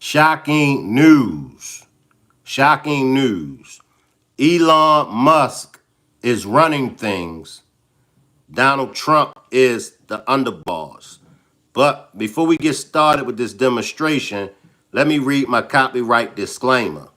Shocking news. Shocking news. Elon Musk is running things. Donald Trump is the underboss. But before we get started with this demonstration, let me read my copyright disclaimer.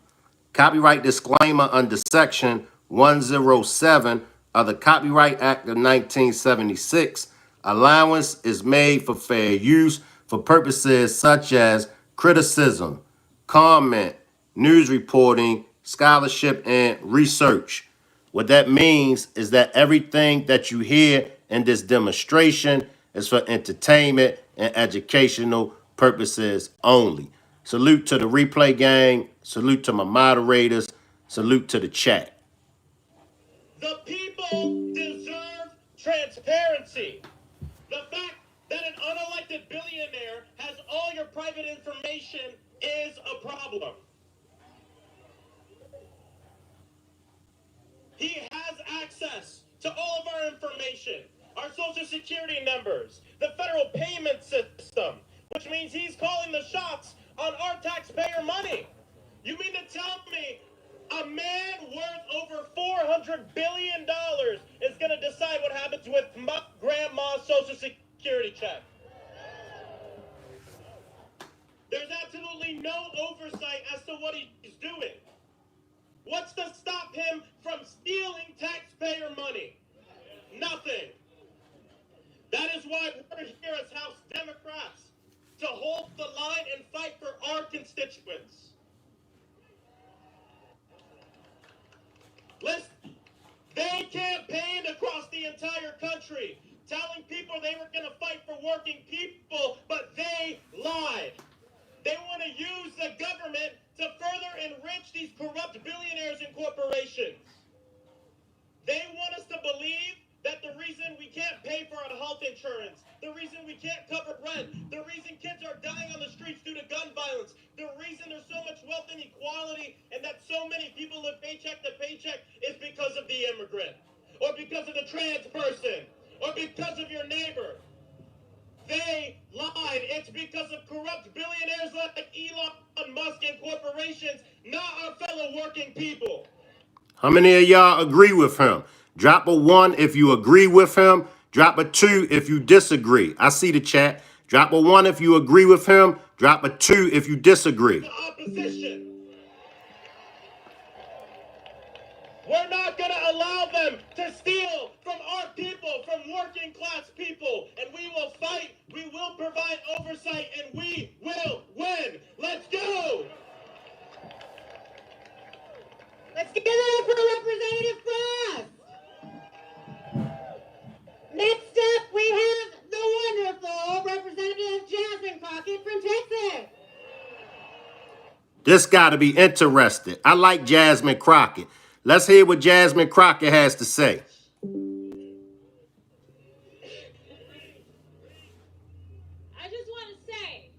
Copyright disclaimer under Section 107 of the Copyright Act of 1976. Allowance is made for fair use for purposes such as criticism, comment, news reporting, scholarship, and research. What that means is that everything that you hear in this demonstration is for entertainment and educational purposes only. Salute to the replay gang. Salute to my moderators. Salute to the chat. The people deserve transparency. The fact that an unelected billionaire has all your private information is a problem. He has access to all of our information, our social security numbers, the federal payment system, which means he's calling the shots on our taxpayer money. You mean to tell me a man worth over $400 billion is going to decide what happens with grandma's social security check? There's absolutely no oversight as to what he's doing. What's to stop him from stealing taxpayer money? Nothing. That is why we're here as House Democrats, to hold the line and fight for our constituents. Listen, they campaigned across the entire country, telling people they were going to fight for working people, but they lied. They want to use the government to further enrich these corrupt billionaires and corporations. They want us to believe that the reason we can't pay for our health insurance, the reason we can't cover rent, the reason kids are dying on the streets due to gun violence, the reason there's so much wealth inequality and that so many people live paycheck to paycheck is because of the immigrant, or because of the trans person, or because of your neighbor. They lied. It's because of corrupt billionaires like Elon Musk and corporations, not our fellow working people. How many of y'all agree with him? Drop a 1 if you agree with him. Drop a 2 if you disagree. I see the chat. Drop a 1 if you agree with him. Drop a 2 if you disagree. The opposition. We're not going to allow them to steal from our people, from working class people. And we will fight, we will provide oversight, and we will win. Let's go! Let's give it up for Representative Frost. Next up, we have the wonderful Representative Jasmine Crockett from Texas. This got to be interesting. I like Jasmine Crockett. Let's hear what Jasmine Crockett has to say. I just want to say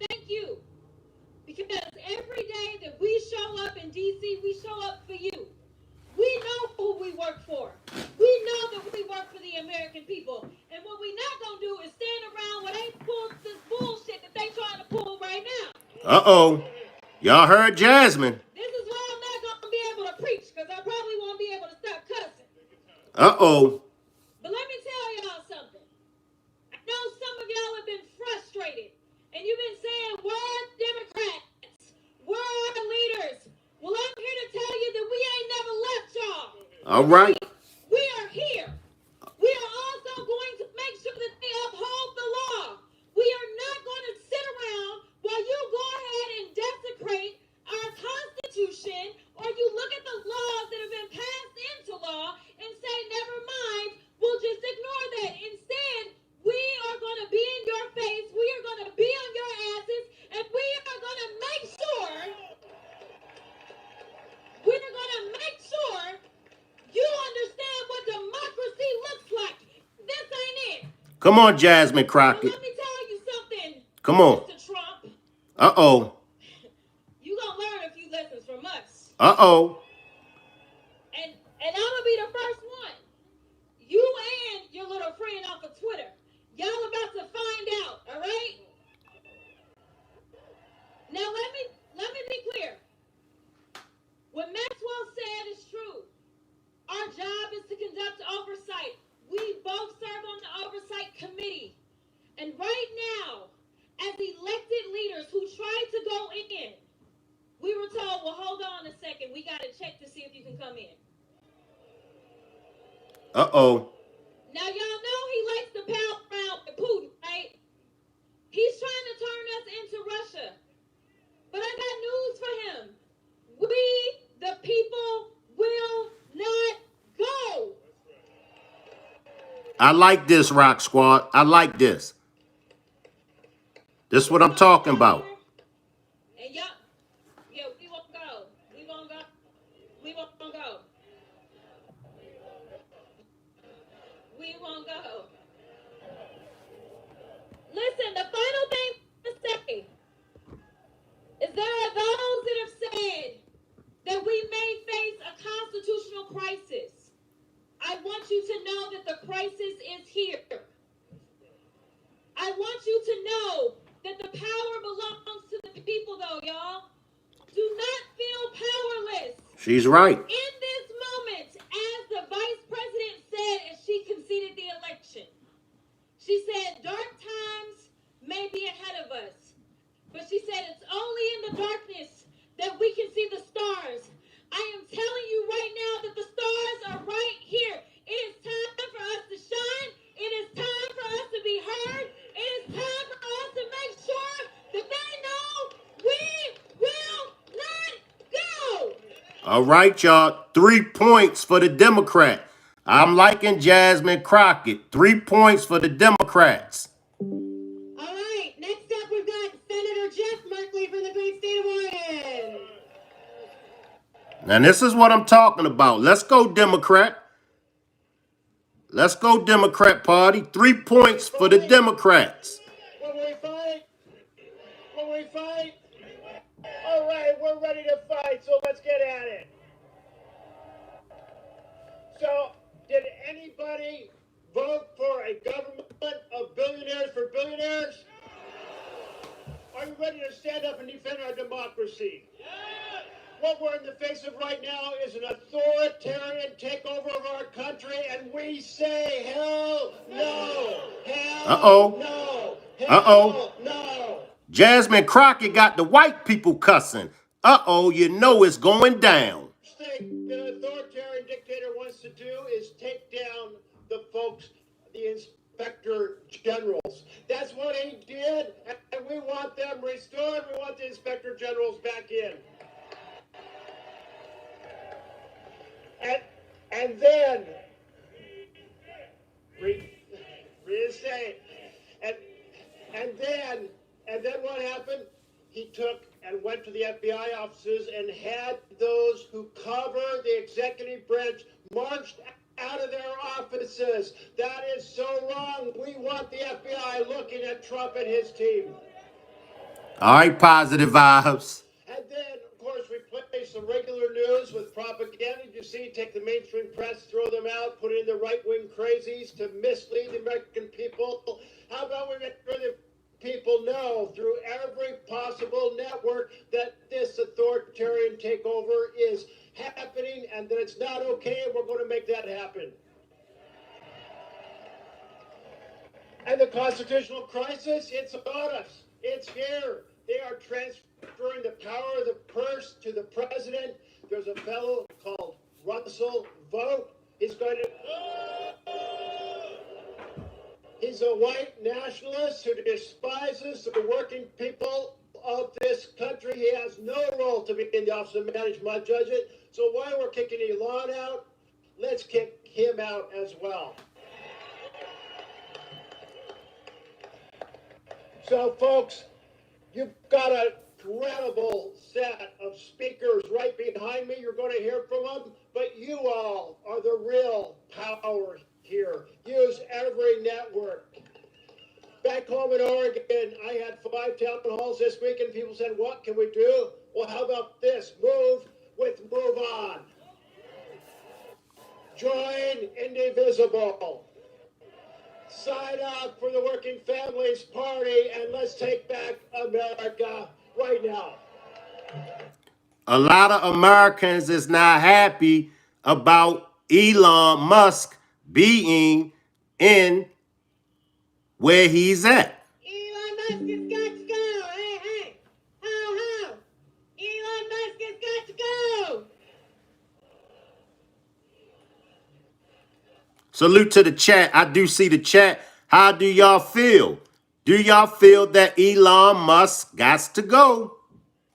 thank you, because every day that we show up in D.C., we show up for you. We know who we work for. We know that we work for the American people. And what we're not going to do is stand around when they pull this bullshit that they trying to pull right now. Uh-oh. Y'all heard Jasmine. This is why I'm not going to be able to preach, because I probably won't be able to stop cussing. Uh-oh. But let me tell y'all something. I know some of y'all have been frustrated, and you've been saying, where Democrats? Where are the leaders? Well, I'm here to tell you that we ain't never left y'all. All right. We are here. We are also going to make sure that they uphold the law. We are not going to sit around while you go ahead and desecrate our Constitution, or you look at the laws that have been passed into law and say, never mind, we'll just ignore that. Instead, we are going to be in your face, we are going to be on your asses, and we are going to make sure you understand what democracy looks like. This ain't it. Come on, Jasmine Crockett. Well, let me tell you something. Come on. Mr. Trump. Uh-oh. You gonna learn a few lessons from us. Uh-oh. And I'm gonna be the first one. You and your little friend off of Twitter. Y'all about to find out, all right? come in. Uh-oh. Now, y'all know he likes to pal around with Putin, right? He's trying to turn us into Russia. But I got news for him. We, the people, will not go. I like this, Rock Squad. I like this. This is what I'm talking about. And y'all, yeah, we won't go. We won't go. We won't go. We won't go. Listen, the final thing to say is there are those that have said that we may face a constitutional crisis. I want you to know that the crisis is here. I want you to know that the power belongs to the people, though, y'all. Do not feel powerless. She's right. In this moment, as the vice president said as she conceded the election, she said, dark times may be ahead of us. But she said, it's only in the darkness that we can see the stars. I am telling you right now that the stars are right here. It is time for us to shine. It is time for us to be heard. It is time for us to make sure that they know we will not go. All right, y'all. 3 points for the Democrat. I'm liking Jasmine Crockett. 3 points for the Democrats. All right, next up we've got Senator Jeff Markley from the great state of Oregon. Now, this is what I'm talking about. Let's go, Democrat. Let's go, Democrat Party. 3 points for the Democrats. Will we fight? Will we fight? All right, we're ready to fight, so let's get at it. So, did anybody vote for a government of billionaires for billionaires? Are you ready to stand up and defend our democracy? What we're in the face of right now is an authoritarian takeover of our country, and we say, hell no! Hell no! Hell no! Jasmine Crockett got the white people cussing. Uh-oh, you know it's going down. Thing the authoritarian dictator wants to do is take down the folks, the inspector generals. That's what he did, and we want them restored. We want the inspector generals back in. And then reinstate. And then what happened? He took and went to the FBI offices and had those who cover the executive branch marched out of their offices. That is so wrong. We want the FBI looking at Trump and his team. All right, positive vibes. And then, of course, replace the regular news with propaganda. You see, take the mainstream press, throw them out, put in the right-wing crazies to mislead the American people. How about we make sure that people know through every possible network that this authoritarian takeover is happening and that it's not okay, and we're going to make that happen. And the constitutional crisis, it's on us. It's here. They are transferring the power of the purse to the president. There's a fellow called Russell Vogt. He's a white nationalist who despises the working people of this country. He has no role to be in the office of management judgment. So while we're kicking Elon out, let's kick him out as well. So, folks, you've got a credible set of speakers right behind me. You're going to hear from them, but you all are the real power here. Use every network. Back home in Oregon, I had 5 town halls this week, and people said, what can we do? Well, how about this? Move with Move On. Join Indivisible. Sign up for the Working Families Party, and let's take back America right now. A lot of Americans is not happy about Elon Musk being in where he's at. Elon Musk has got to go. Hey, hey. Ho, ho. Elon Musk has got to go. Salute to the chat. I do see the chat. How do y'all feel? Do y'all feel that Elon Musk got to go?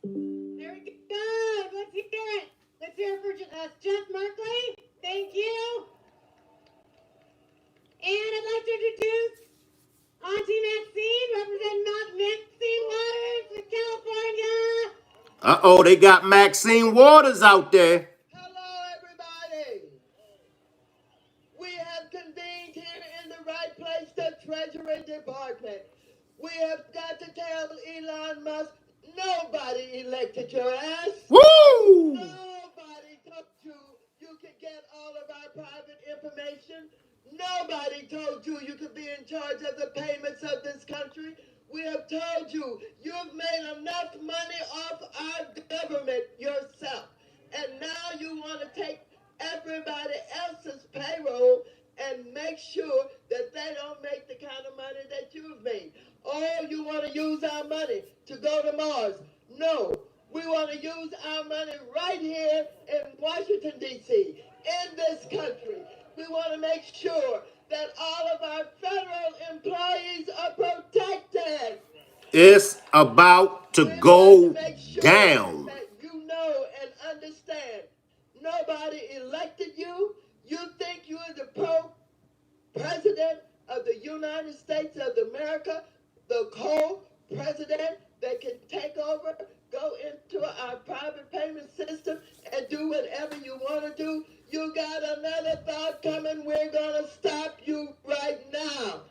Very good. Let's hear it. Let's hear it for Jeff Markley. Thank you. And I'd like to introduce Auntie Maxine, representing Maxine Waters of California. Uh-oh, they got Maxine Waters out there. Hello, everybody. We have convened here in the right place, the Treasury Department. We have got to tell Elon Musk, nobody elected your ass. Woo! Nobody told you you could get all of our private information. Nobody told you you could be in charge of the payments of this country. We have told you you've made enough money off our government yourself. And now you want to take everybody else's payroll and make sure that they don't make the kind of money that you've made. Oh, you want to use our money to go to Mars. No, we want to use our money right here in Washington, D.C., in this country. We want to make sure that all of our federal employees are protected. It's about to We go want to make sure down. that you know and understand. Nobody elected you. You think you are the president of the United States of America, the co-president that can take over, go into our private payment system and do whatever you want to do. You got another thought coming. We're going to stop you right now.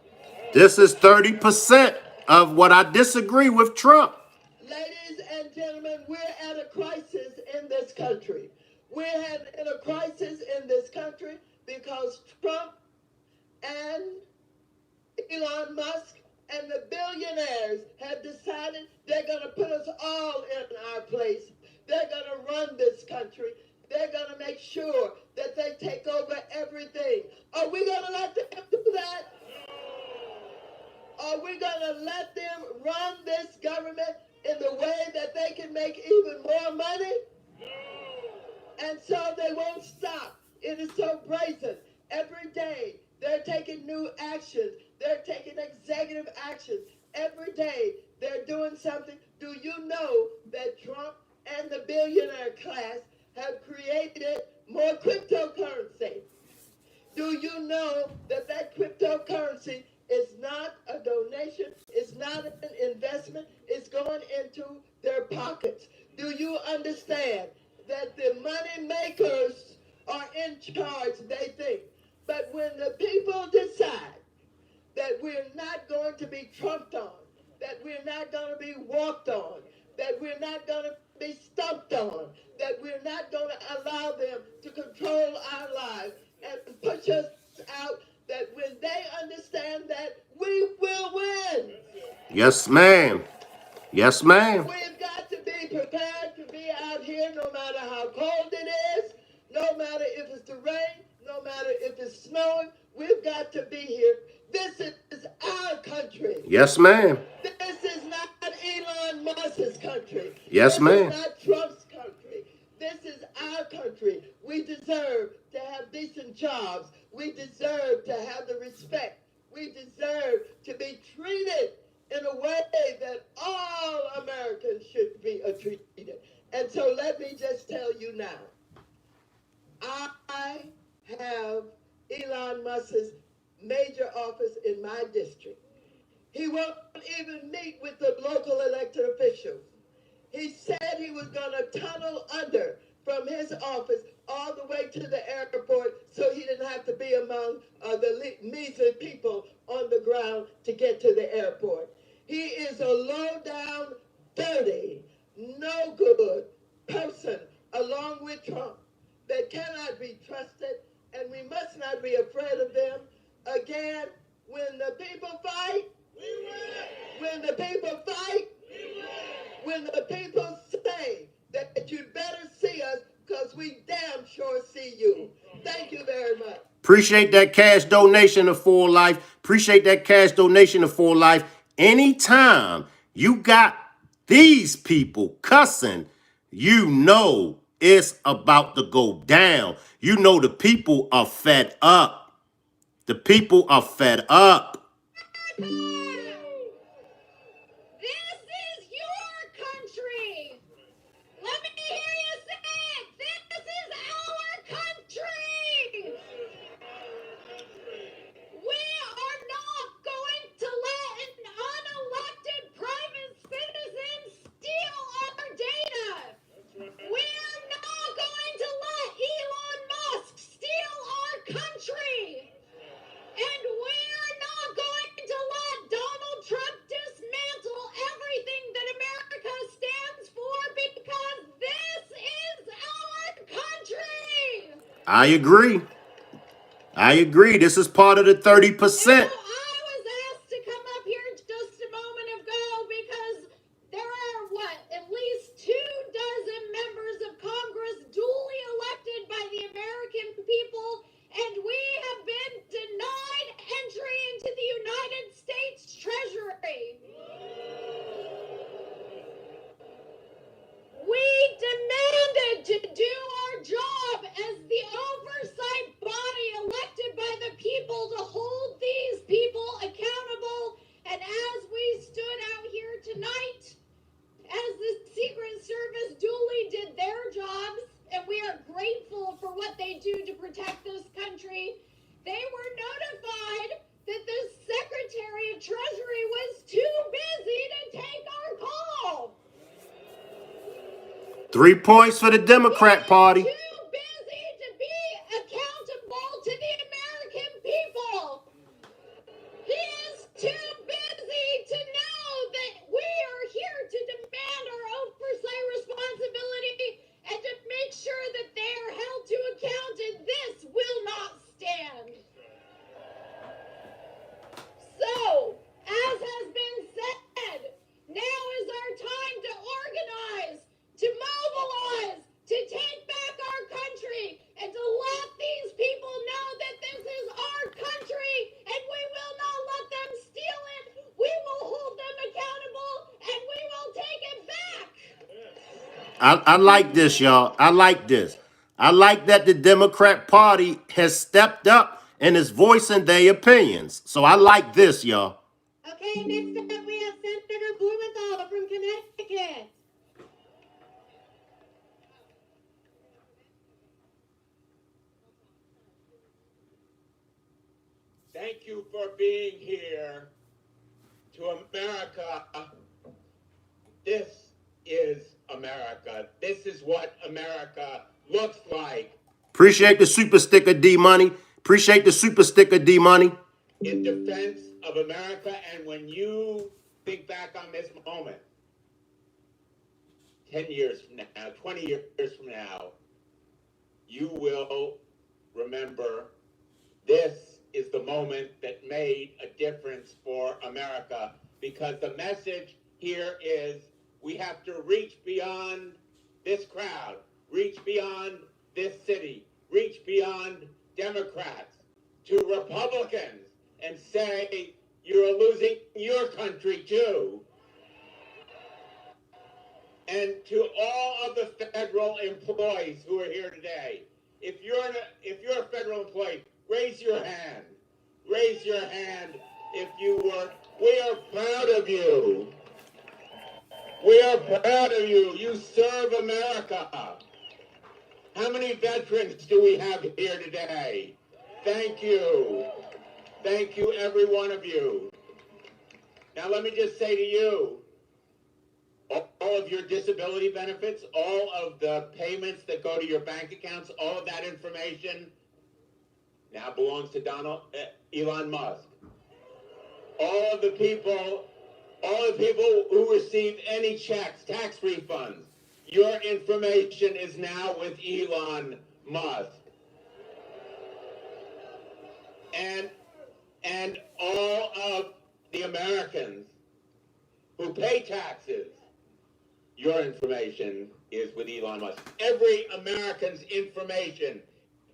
This is 30% of what I disagree with Trump. Ladies and gentlemen, we're at a crisis in this country. We're in a crisis in this country because Trump and Elon Musk and the billionaires have decided they're going to put us all in our place. They're going to run this country. They're going to make sure that they take over everything. Are we going to let them do that? Are we going to let them run this government in the way that they can make even more money? And so they won't stop. It is so brazen. Every day they're taking new actions. They're taking executive actions. Every day they're doing something. Do you know that Trump and the billionaire class have created more cryptocurrency? Do you know that that cryptocurrency is not a donation, it's not an investment, it's going into their pockets? Do you understand that the money makers are in charge, they think? But when the people decide that we're not going to be trumped on, that we're not going to be walked on, that we're not going to be stumped on, that we're not going to allow them to control our lives and push us out, that when they understand that, we will win. Yes, ma'am. Yes, ma'am. We've got to be prepared to be out here no matter how cold it is, no matter if it's the rain, no matter if it's snowing. We've got to be here. This is our country. Yes, ma'am. This is not Elon Musk's country. Yes, ma'am. This is not Trump's country. This is our country. We deserve to have decent jobs. We deserve to have the respect. We deserve to be treated in a way that all Americans should be treated. And so let me just tell you now, I have Elon Musk's major office in my district. He won't even meet with the local elected officials. He said he was going to tunnel under from his office all the way to the airport so he didn't have to be among the measly people on the ground to get to the airport. He is a low-down, dirty, no good person along with Trump that cannot be trusted, and we must not be afraid of them. Again, when the people fight, we win. When the people fight, we win. When the people say that you'd better see us because we damn sure see you. Thank you very much. Appreciate that cash donation to Full Life. Appreciate that cash donation to Full Life. Anytime you got these people cussing, you know it's about to go down. You know the people are fed up. The people are fed up. This is your country. Let me hear you say it. This is our country. We are not going to let an unelected private citizen steal our data. We are not going to let Elon Musk steal our country. And we are not going to let Donald Trump dismantle everything that America stands for, because this is our country. I agree. I agree. This is part of the 30%. Now, I was asked to come up here just a moment ago because there are, at least 24 members of Congress duly elected by the American people, and we have been denied entry into the United States Treasury. We demanded to do our job as the oversight body elected by the people to hold these people accountable. And as we stood out here tonight, as the Secret Service duly did their jobs, and we are grateful for what they do to protect this country, they were notified that the Secretary of Treasury was too busy to take our call. 3 points for the Democrat Party. Too busy to be accountable to the American people. He is too busy to know that we are here to demand our oversight responsibility and to make sure that they are held to account, and this will not stand. So, as has been said, now is our time to organize, to mobilize, to take back our country, and to let these people know that this is our country, and we will not let them steal it. We will hold them accountable, and we will take it back. I like this, y'all. I like this. I like that the Democrat Party has stepped up and is voicing their opinions. So I like this, y'all. Okay, next up we have Senator Blumenthal from Connecticut. Thank you for being here to America. This is America. This is what America looks like. Appreciate the super sticker, D Money. Appreciate the super sticker, D Money. In defense of America, and when you think back on this moment, 10 years from now, 20 years from now, you will remember this is the moment that made a difference for America, because the message here is we have to reach beyond this crowd, reach beyond this city, reach beyond Democrats to Republicans and say, you're losing your country too. And to all of the federal employees who are here today, if you're a federal employee, raise your hand. Raise your hand if you were. We are proud of you. We are proud of you. You serve America. How many veterans do we have here today? Thank you. Thank you, every one of you. Now, let me just say to you, all of your disability benefits, all of the payments that go to your bank accounts, all of that information now belongs to Elon Musk. All of the people who receive any checks, tax refunds, your information is now with Elon Musk. And all of the Americans who pay taxes, your information is with Elon Musk. Every American's information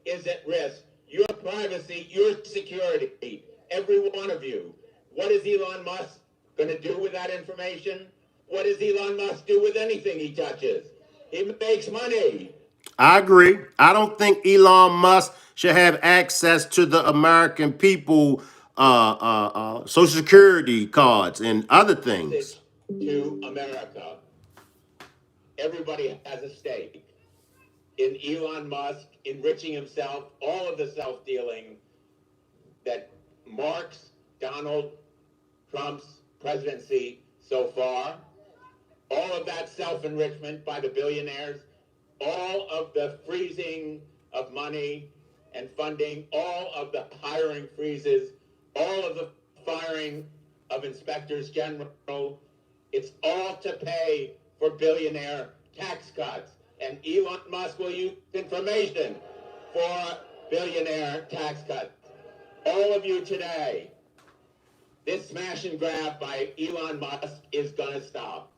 is at risk. Your privacy, your security, every one of you. What is Elon Musk going to do with that information? What does Elon Musk do with anything he touches? He makes money. I agree. I don't think Elon Musk should have access to the American people Social Security cards and other things. To America. Everybody has a stake in Elon Musk enriching himself, all of the self-dealing that marks Donald Trump's presidency so far, all of that self-enrichment by the billionaires, all of the freezing of money and funding, all of the hiring freezes, all of the firing of inspectors general, it's all to pay for billionaire tax cuts. And Elon Musk will use information for billionaire tax cuts. All of you today, this smash and grab by Elon Musk is going to stop.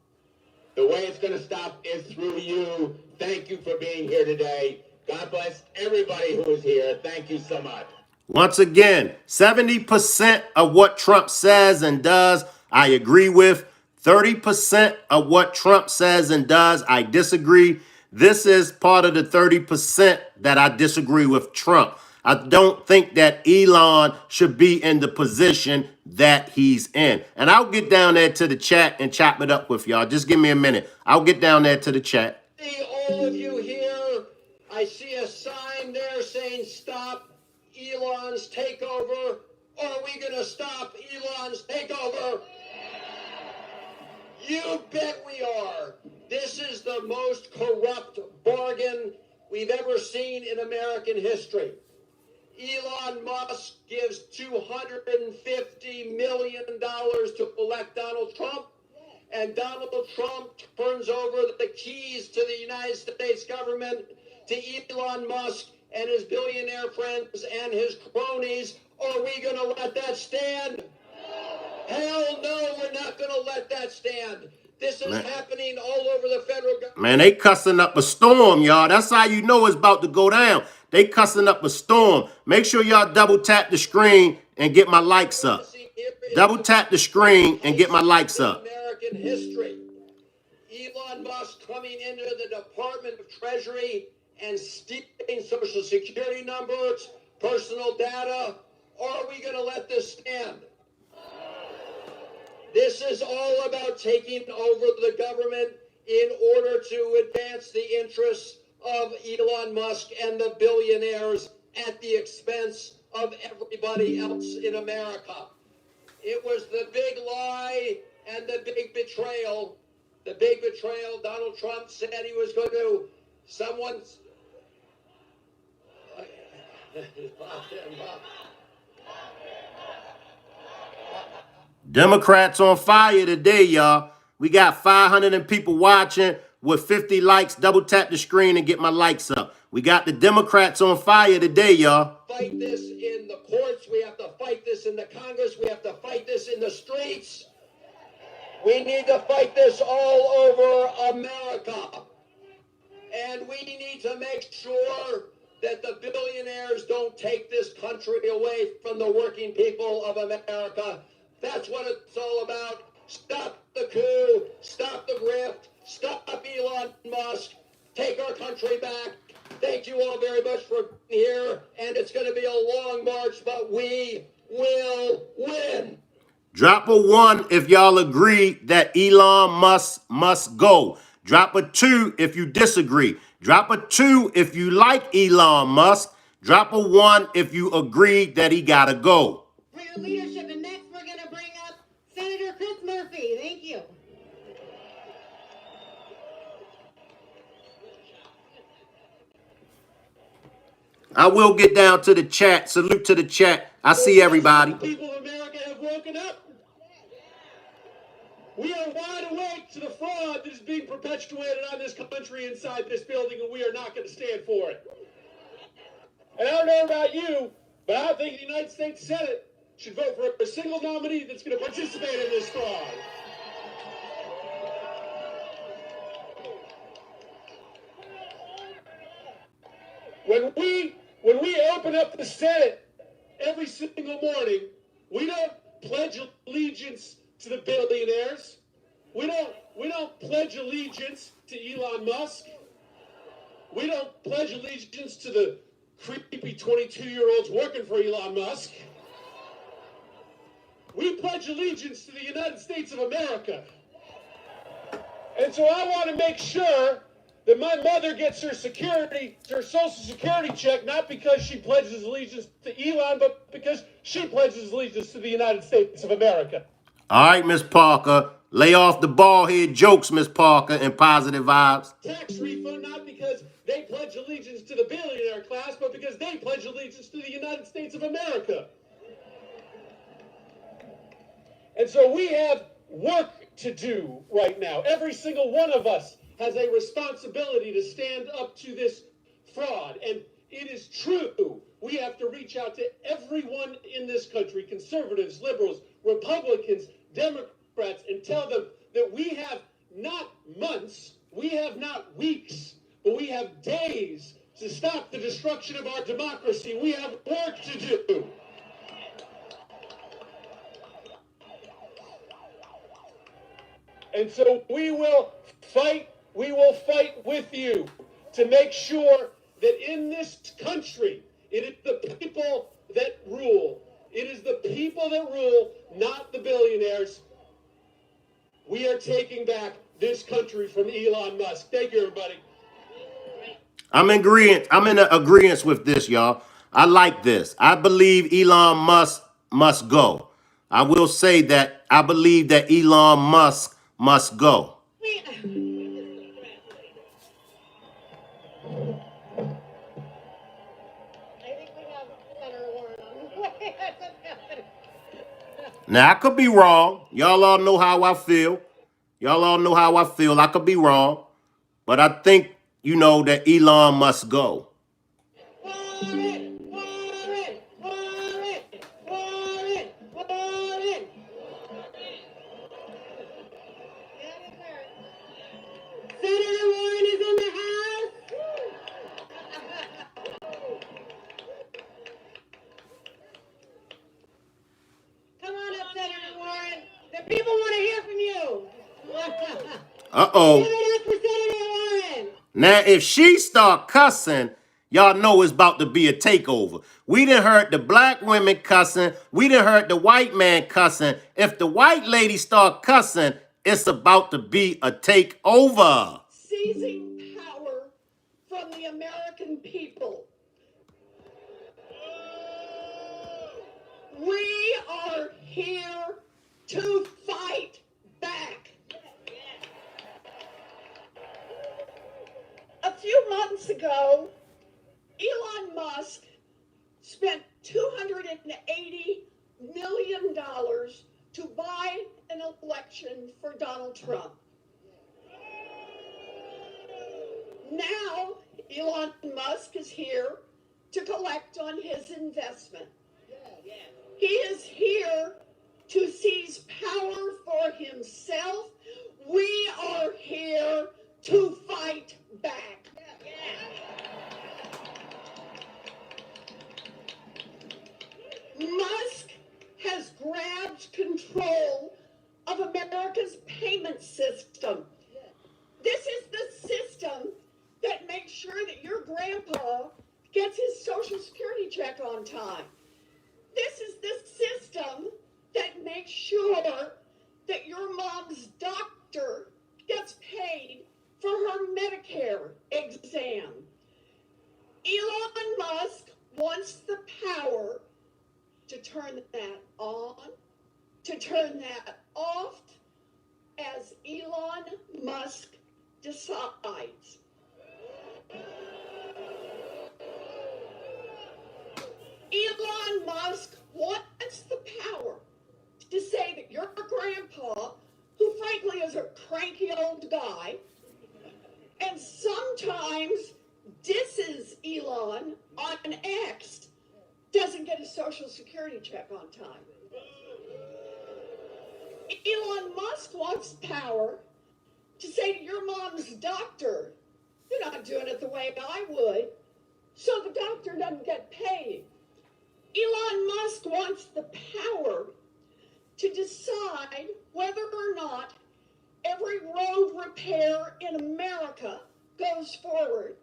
The way it's going to stop is through you. Thank you for being here today. God bless everybody who is here. Thank you so much. Once again, 70% of what Trump says and does, I agree with. 30% of what Trump says and does, I disagree. This is part of the 30% that I disagree with Trump. I don't think that Elon should be in the position that he's in. And I'll get down there to the chat and chop it up with y'all. Just give me a minute. I'll get down there to the chat. See all of you here. I see a sign there saying stop Elon's takeover. Are we going to stop Elon's takeover? You bet we are. This is the most corrupt bargain we've ever seen in American history. Elon Musk gives $250 million to elect Donald Trump, and Donald Trump turns over the keys to the United States government to Elon Musk and his billionaire friends and his cronies. Are we going to let that stand? Hell no, we're not going to let that stand. This is happening all over the federal government. Man, they cussing up a storm, y'all. That's how you know it's about to go down. They cussing up a storm. Make sure y'all double tap the screen and get my likes up. Double tap the screen and get my likes up. American history. Elon Musk coming into the Department of Treasury and stealing Social Security numbers, personal data. Are we going to let this stand? This is all about taking over the government in order to advance the interests of Elon Musk and the billionaires at the expense of everybody else in America. It was the big lie and the big betrayal. The big betrayal. Donald Trump said he was going to someone's. Democrats on fire today, y'all. We got 500 people watching with 50 likes. Double tap the screen and get my likes up. We got the Democrats on fire today, y'all. Fight this in the courts. We have to fight this in the Congress. We have to fight this in the streets. We need to fight this all over America. And we need to make sure that the billionaires don't take this country away from the working people of America. That's what it's all about. Stop the coup. Stop the grift. Stop Elon Musk. Take our country back. Thank you all very much for being here. And it's going to be a long march, but we will win. Drop a 1 if y'all agree that Elon Musk must go. Drop a 2 if you disagree. Drop a 2 if you like Elon Musk. Drop a 1 if you agree that he gotta go. For your leadership, and next we're going to bring up Senator Chris Murphy. Thank you. I will get down to the chat. Salute to the chat. I see everybody. People of America have woken up. We are wide awake to the fraud that is being perpetuated on this country inside this building, and we are not going to stand for it. And I don't know about you, but I think the United States Senate should vote for a single nominee that's going to participate in this fraud. When we open up the Senate every single morning, we don't pledge allegiance to the billionaires. We don't pledge allegiance to Elon Musk. We don't pledge allegiance to the creepy 22-year-olds working for Elon Musk. We pledge allegiance to the United States of America. And so I want to make sure that my mother gets her Social Security check, not because she pledges allegiance to Elon, but because she pledges allegiance to the United States of America. All right, Miss Parker. Lay off the bald head jokes, Miss Parker, and positive vibes. Tax refund, not because they pledge allegiance to the billionaire class, but because they pledge allegiance to the United States of America. And so we have work to do right now. Every single one of us has a responsibility to stand up to this fraud. And it is true. We have to reach out to everyone in this country, conservatives, liberals, Republicans, Democrats, and tell them that we have not months, we have not weeks, but we have days to stop the destruction of our democracy. We have work to do. And so we will fight with you to make sure that in this country, it is the people that rule. It is the people that rule, not the billionaires. We are taking back this country from Elon Musk. Thank you, everybody. I'm in agreement with this, y'all. I like this. I believe Elon Musk must go. I will say that I believe that Elon Musk must go. Now, I could be wrong. Y'all all know how I feel. I could be wrong. But I think, that Elon must go. People want to hear from you. Uh-oh. Give it up for Senator Warren. Now, if she start cussing, y'all know it's about to be a takeover. We done heard the black women cussing. We done heard the white man cussing. If the white lady start cussing, it's about to be a takeover. Seizing power from the American people. We are here to fight back. A few months ago, Elon Musk spent $280 million to buy an election for Donald Trump. Now, Elon Musk is here to collect on his investment. He is here to seize power for himself. We are here to fight back. Musk has grabbed control of America's payment system. This is the system that makes sure that your grandpa gets his Social Security check on time. This is the system that makes sure that your mom's doctor gets paid for her Medicare exam. Elon Musk wants the power to turn that on, to turn that off, as Elon Musk decides. Elon Musk wants the power to say that your grandpa, who frankly is a cranky old guy, and sometimes disses Elon on X, doesn't get his Social Security check on time. Elon Musk wants power to say to your mom's doctor, you're not doing it the way I would, so the doctor doesn't get paid. Elon Musk wants the power to decide whether or not every road repair in America goes forward,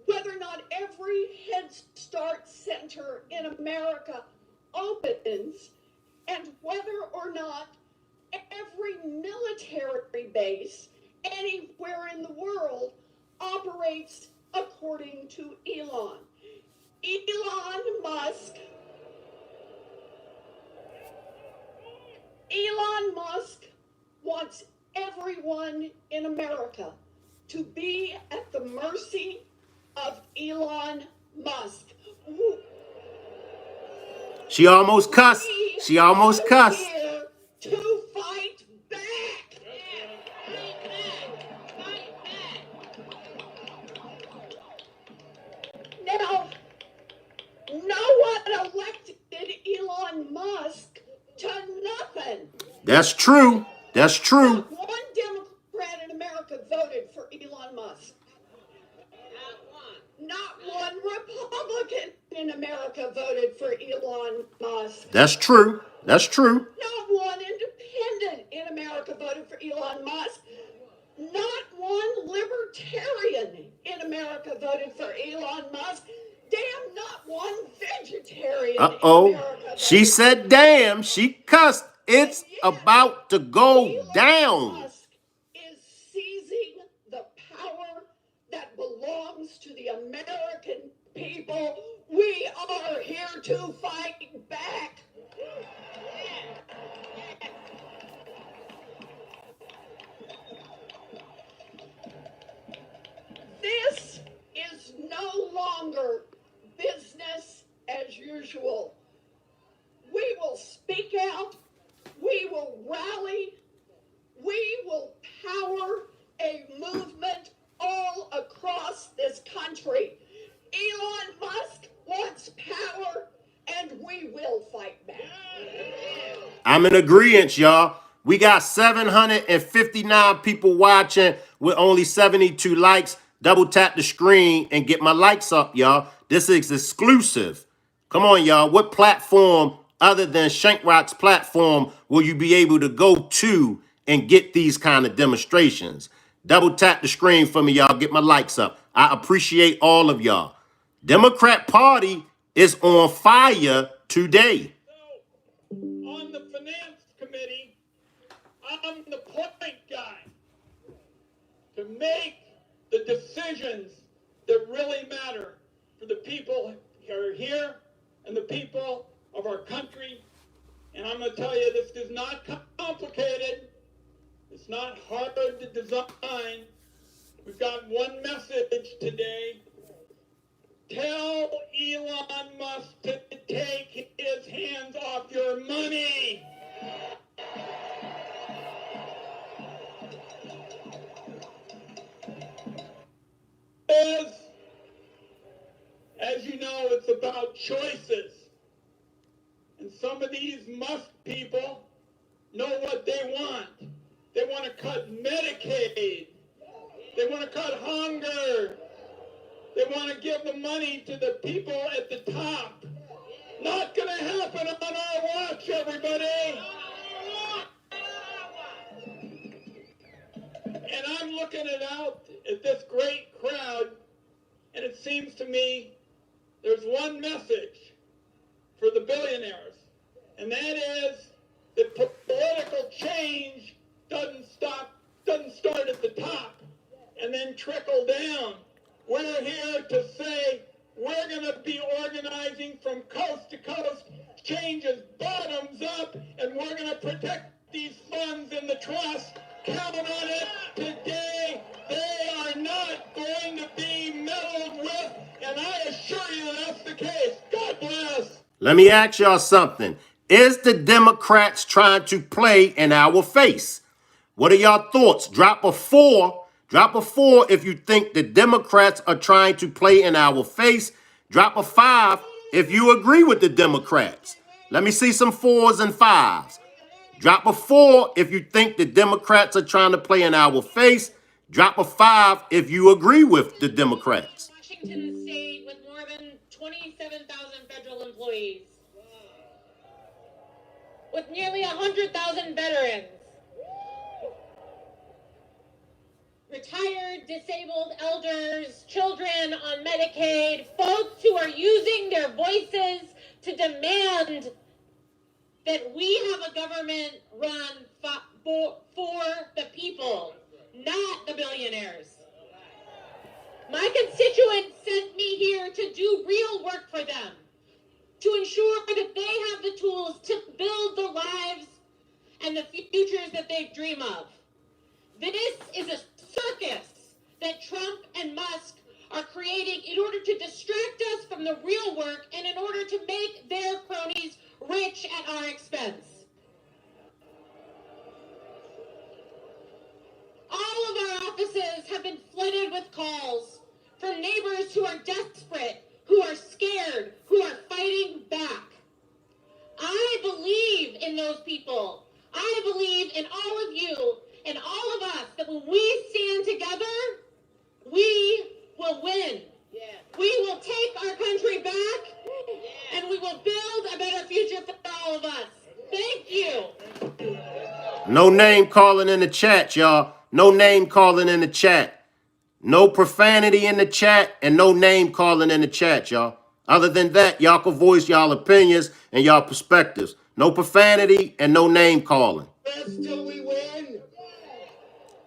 whether or not every Head Start center in America opens, and whether or not every military base anywhere in the world operates according to Elon. Elon Musk wants everyone in America to be at the mercy of Elon Musk. She almost cussed. She almost cussed. Here to fight back. Now, no one elected Elon Musk to nothing. That's true. That's true. Not one Democrat in America voted for Elon Musk. Not one Republican in America voted for Elon Musk. That's true. That's true. Not one independent in America voted for Elon Musk. Not one libertarian in America voted for Elon Musk. Damn, not one vegetarian in America. She said, damn, she cussed. It's about to go Elon down. Musk is seizing the power that belongs to the American people. We are here to fight back. This is no longer business as usual. We will speak out. We will rally. We will power a movement all across this country. Elon Musk wants power, and we will fight back. I'm in agreement, y'all. We got 759 people watching with only 72 likes. Double tap the screen and get my likes up, y'all. This is exclusive. Come on, y'all. What platform other than Shankrock's platform will you be able to go to and get these kind of demonstrations? Double tap the screen for me, y'all. Get my likes up. I appreciate all of y'all. Democrat Party is on fire today. On the Finance Committee, I'm the point guy to make the decisions that really matter for the people who are here and the people of our country. And I'm going to tell you, this is not complicated. It's not hard to design. We've got one message today. Tell Elon Musk to take his hands off your money. As you know, it's about choices. And some of these Musk people know what they want. They want to cut Medicaid. They want to cut hunger. They want to give the money to the people at the top. Not going to happen on our watch, everybody. And I'm looking at this great crowd, and it seems to me there's one message for the billionaires, and that is that political change doesn't start at the top and then trickle down. We're here to say we're going to be organizing from coast to coast, changes bottoms up, and we're going to protect these funds in the trust. Count on it today. They are not going to be meddled with, and I assure you that's the case. God bless. Let me ask y'all something. Is the Democrats trying to play in our face? What are y'all thoughts? Drop a 4. Drop a 4 if you think the Democrats are trying to play in our face. Drop a 5 if you agree with the Democrats. Let me see some 4s and 5s. Drop a 4 if you think the Democrats are trying to play in our face. Drop a 5 if you agree with the Democrats. Washington State with more than 27,000 federal employees. With nearly 100,000 veterans. retired, disabled elders, children on Medicaid, folks who are using their voices to demand that we have a government run for the people, not the billionaires. My constituents sent me here to do real work for them, to ensure that they have the tools to build the lives and the futures that they dream of. This is a circus that Trump and Musk are creating in order to distract us from the real work and in order to make their cronies rich at our expense. All of our offices have been flooded with calls from neighbors who are desperate, who are scared, who are fighting back. I believe in those people. I believe in all of you and all of us that when we stand together, we will win. Yeah. We will take our country back, and we will build a better future for all of us. Thank you. No name calling in the chat, y'all. No name calling in the chat. No profanity in the chat and no name calling in the chat, y'all. Other than that, y'all can voice y'all opinions and y'all perspectives. No profanity and no name calling. Rest till we win.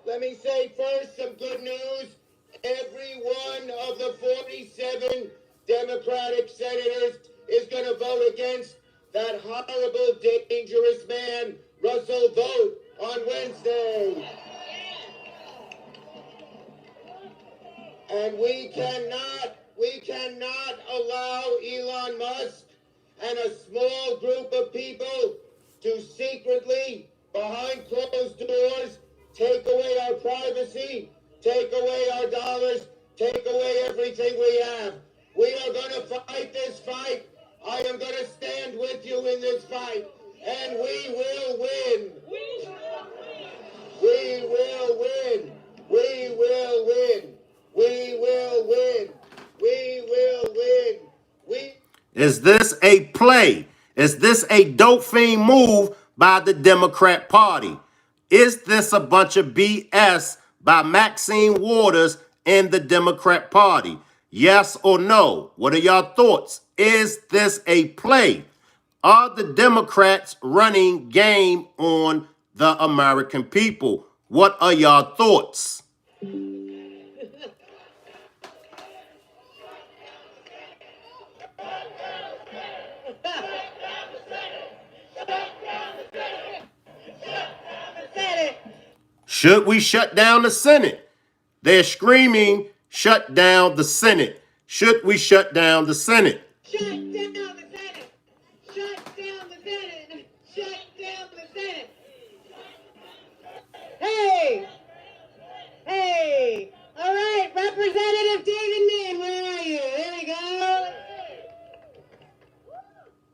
Let me say first some good news. Every one of the 47 Democratic senators is going to vote against that horrible, dangerous man, Russell Vogt, on Wednesday. And we cannot allow Elon Musk and a small group of people to secretly, behind closed doors, take away our privacy, take away our dollars, take away everything we have. We are going to fight this fight. I am going to stand with you in this fight, and we will win. We will win. We will win. We will win. We will win. Is this a play? Is this a dope fiend move by the Democrat Party? Is this a bunch of BS by Maxine Waters and the Democrat Party? Yes or no? What are y'all thoughts? Is this a play? Are the Democrats running game on the American people? What are y'all thoughts? Should we shut down the Senate? They're screaming, shut down the Senate. Should we shut down the Senate? Shut down the Senate. Shut down the Senate. Shut down the Senate. Hey. Hey. All right, Representative David Main, where are you? There we go.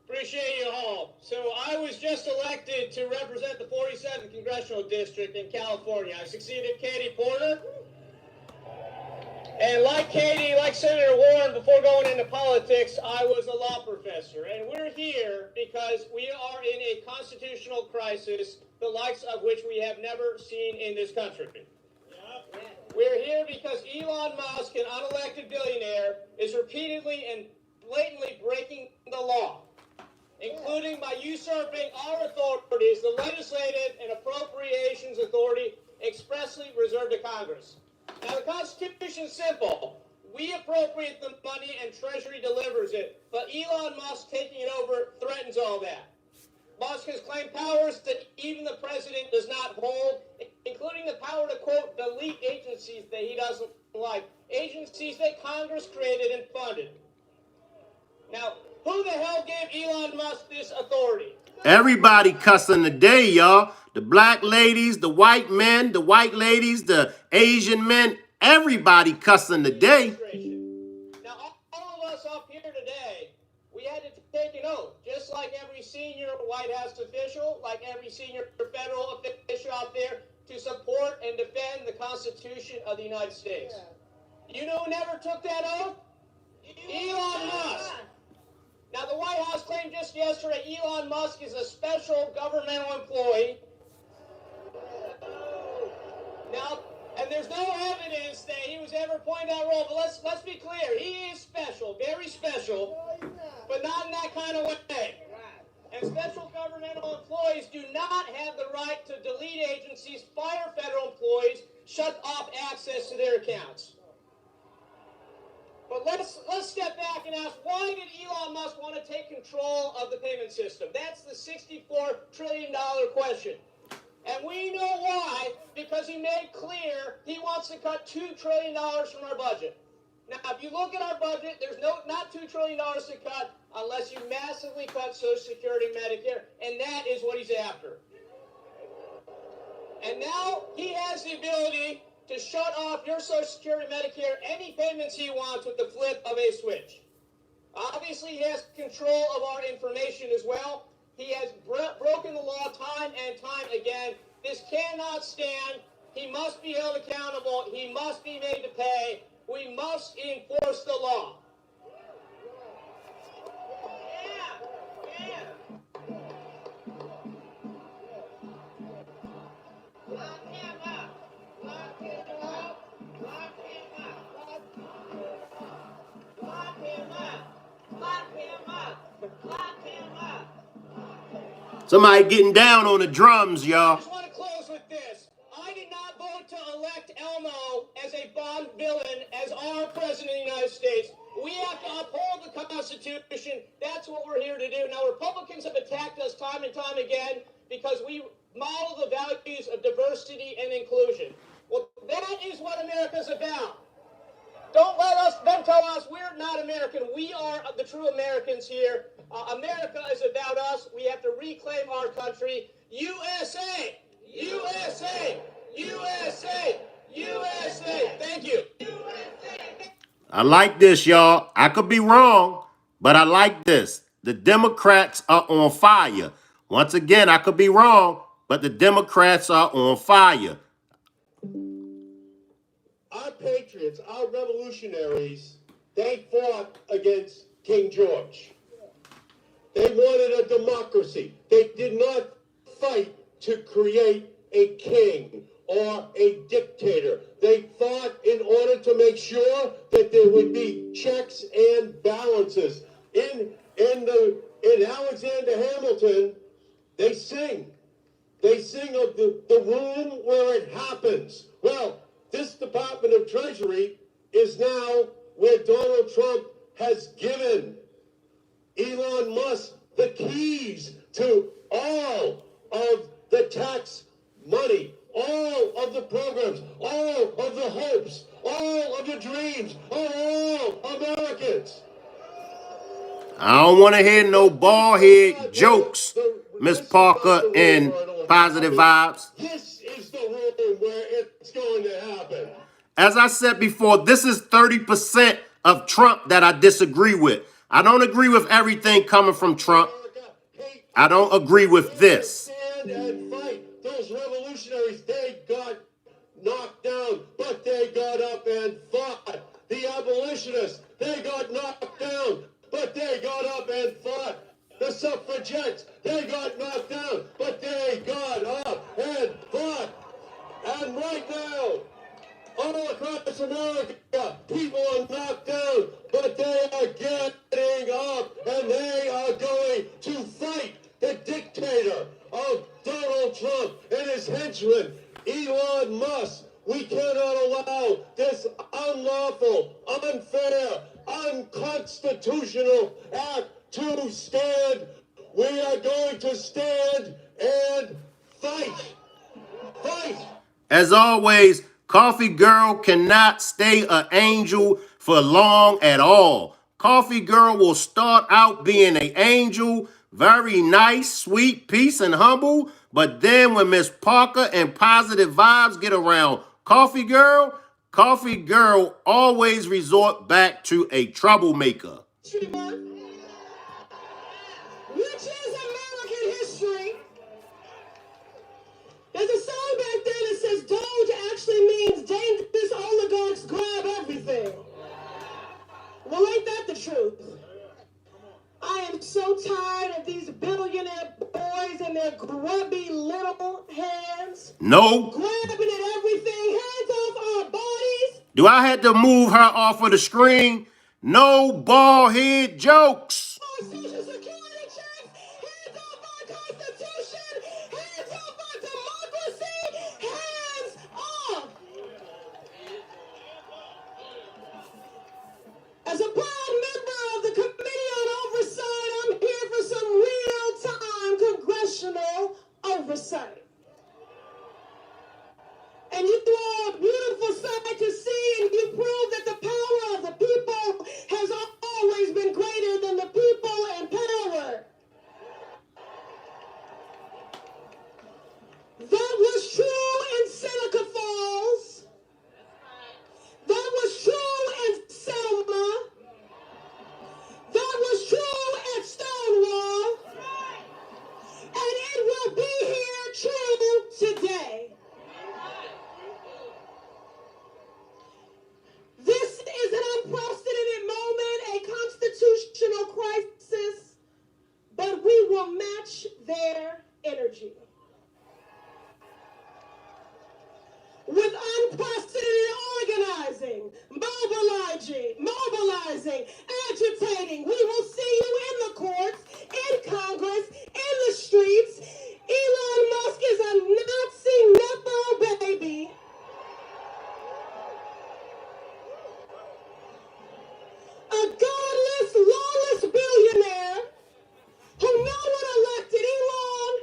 Appreciate you all. So I was just elected to represent the 47th Congressional District in California. I succeeded Katie Porter. And like Katie, like Senator Warren, before going into politics, I was a law professor. And we're here because we are in a constitutional crisis, the likes of which we have never seen in this country. We're here because Elon Musk, an unelected billionaire, is repeatedly and blatantly breaking the law, including by usurping our authorities, the legislative and appropriations authority expressly reserved to Congress. Now, the Constitution is simple. We appropriate the money and Treasury delivers it, but Elon Musk taking it over threatens all that. Musk has claimed powers that even the president does not hold, including the power to, quote, delete agencies that he doesn't like, agencies that Congress created and funded. Now, who the hell gave Elon Musk this authority? Everybody cussing today, y'all. The black ladies, the white men, the white ladies, the Asian men, everybody cussing today. Now, all of us up here today, we had to take an oath, just like every senior White House official, like every senior federal official out there, to support and defend the Constitution of the United States. You know who never took that oath? Elon Musk. Now, the White House claimed just yesterday Elon Musk is a special governmental employee. Now, And there's no evidence that he was ever appointed that role. But let's be clear. He is special, very special, but not in that kind of way. And special governmental employees do not have the right to delete agencies, fire federal employees, shut off access to their accounts. But let's step back and ask, why did Elon Musk want to take control of the payment system? That's the $64 trillion question. And we know why, because he made clear he wants to cut $2 trillion from our budget. Now, if you look at our budget, there's not $2 trillion to cut unless you massively cut Social Security and Medicare, and that is what he's after. And now he has the ability to shut off your Social Security and Medicare any payments he wants with the flip of a switch. Obviously, he has control of our information as well. He has broken the law time and time again. This cannot stand. He must be held accountable. He must be made to pay. We must enforce the law. Lock him up. Lock him up. Lock him up. Lock him up. Lock him up. Lock him up. Somebody getting down on the drums, y'all. I just want to close with this. I did not vote to elect Elmo as a Bond villain as our president of the United States. We have to uphold the Constitution. That's what we're here to do. Now, Republicans have attacked us time and time again because we model the values of diversity and inclusion. Well, that is what America's about. Don't let them tell us we're not American. We are the true Americans here. America is about us. We have to reclaim our country. USA! USA! USA! USA! Thank you. I like this, y'all. I could be wrong, but I like this. The Democrats are on fire. Once again, I could be wrong, but the Democrats are on fire. Our patriots, our revolutionaries, they fought against King George. They wanted a democracy. They did not fight to create a king or a dictator. They fought in order to make sure that there would be checks and balances. In Alexander Hamilton, they sing. They sing of the room where it happens. Well, this Department of Treasury is now where Donald Trump has given Elon Musk the keys to all of the tax money, all of the programs, all of the hopes, all of the dreams of all Americans. I don't want to hear no bald head jokes, Miss Parker and Positive Vibes. This is the room where it's going to happen. As I said before, this is 30% of Trump that I disagree with. I don't agree with everything coming from Trump. I don't agree with this. Stand and fight. Those revolutionaries, they got knocked down, but they got up and fought. The abolitionists, they got knocked down, but they got up and fought. The suffragettes, they got knocked down, but they got up and fought. And right now, all across America, people are knocked down, but they are getting up, and they are going to fight the dictator of Donald Trump and his henchman, Elon Musk. We cannot allow this unlawful, unfair, unconstitutional act to stand. We are going to stand and fight. Fight. As always, Coffee Girl cannot stay an angel for long at all. Coffee Girl will start out being an angel, very nice, sweet, peace, and humble. But then when Miss Parker and Positive Vibes get around Coffee Girl always resort back to a troublemaker. Which is American history. There's a song back there that says Doge actually means dangerous oligarchs grab everything. Well, ain't that the truth? I am so tired of these billionaire boys and their grubby little hands. No. Grabbing at everything. Hands off Do I have to move her off of the screen? No bald head jokes. Social Security checks, hands off our Constitution, hands off our democracy, hands off. As a proud member of the Committee on Oversight, I'm here for some real-time congressional oversight. And you are a beautiful sight to see, and you prove that the power of the people has always been greater than the people in power. That was true in Seneca Falls. That was true in Selma. That was true at Stonewall. And it will be here true today. This is an unprecedented moment, a constitutional crisis, but we will match their energy. With unprecedented organizing, mobilizing, agitating, we will see you in the courts, in Congress, in the streets. Elon Musk is a Nazi nepo baby. A godless, lawless billionaire who no one elected. Elon,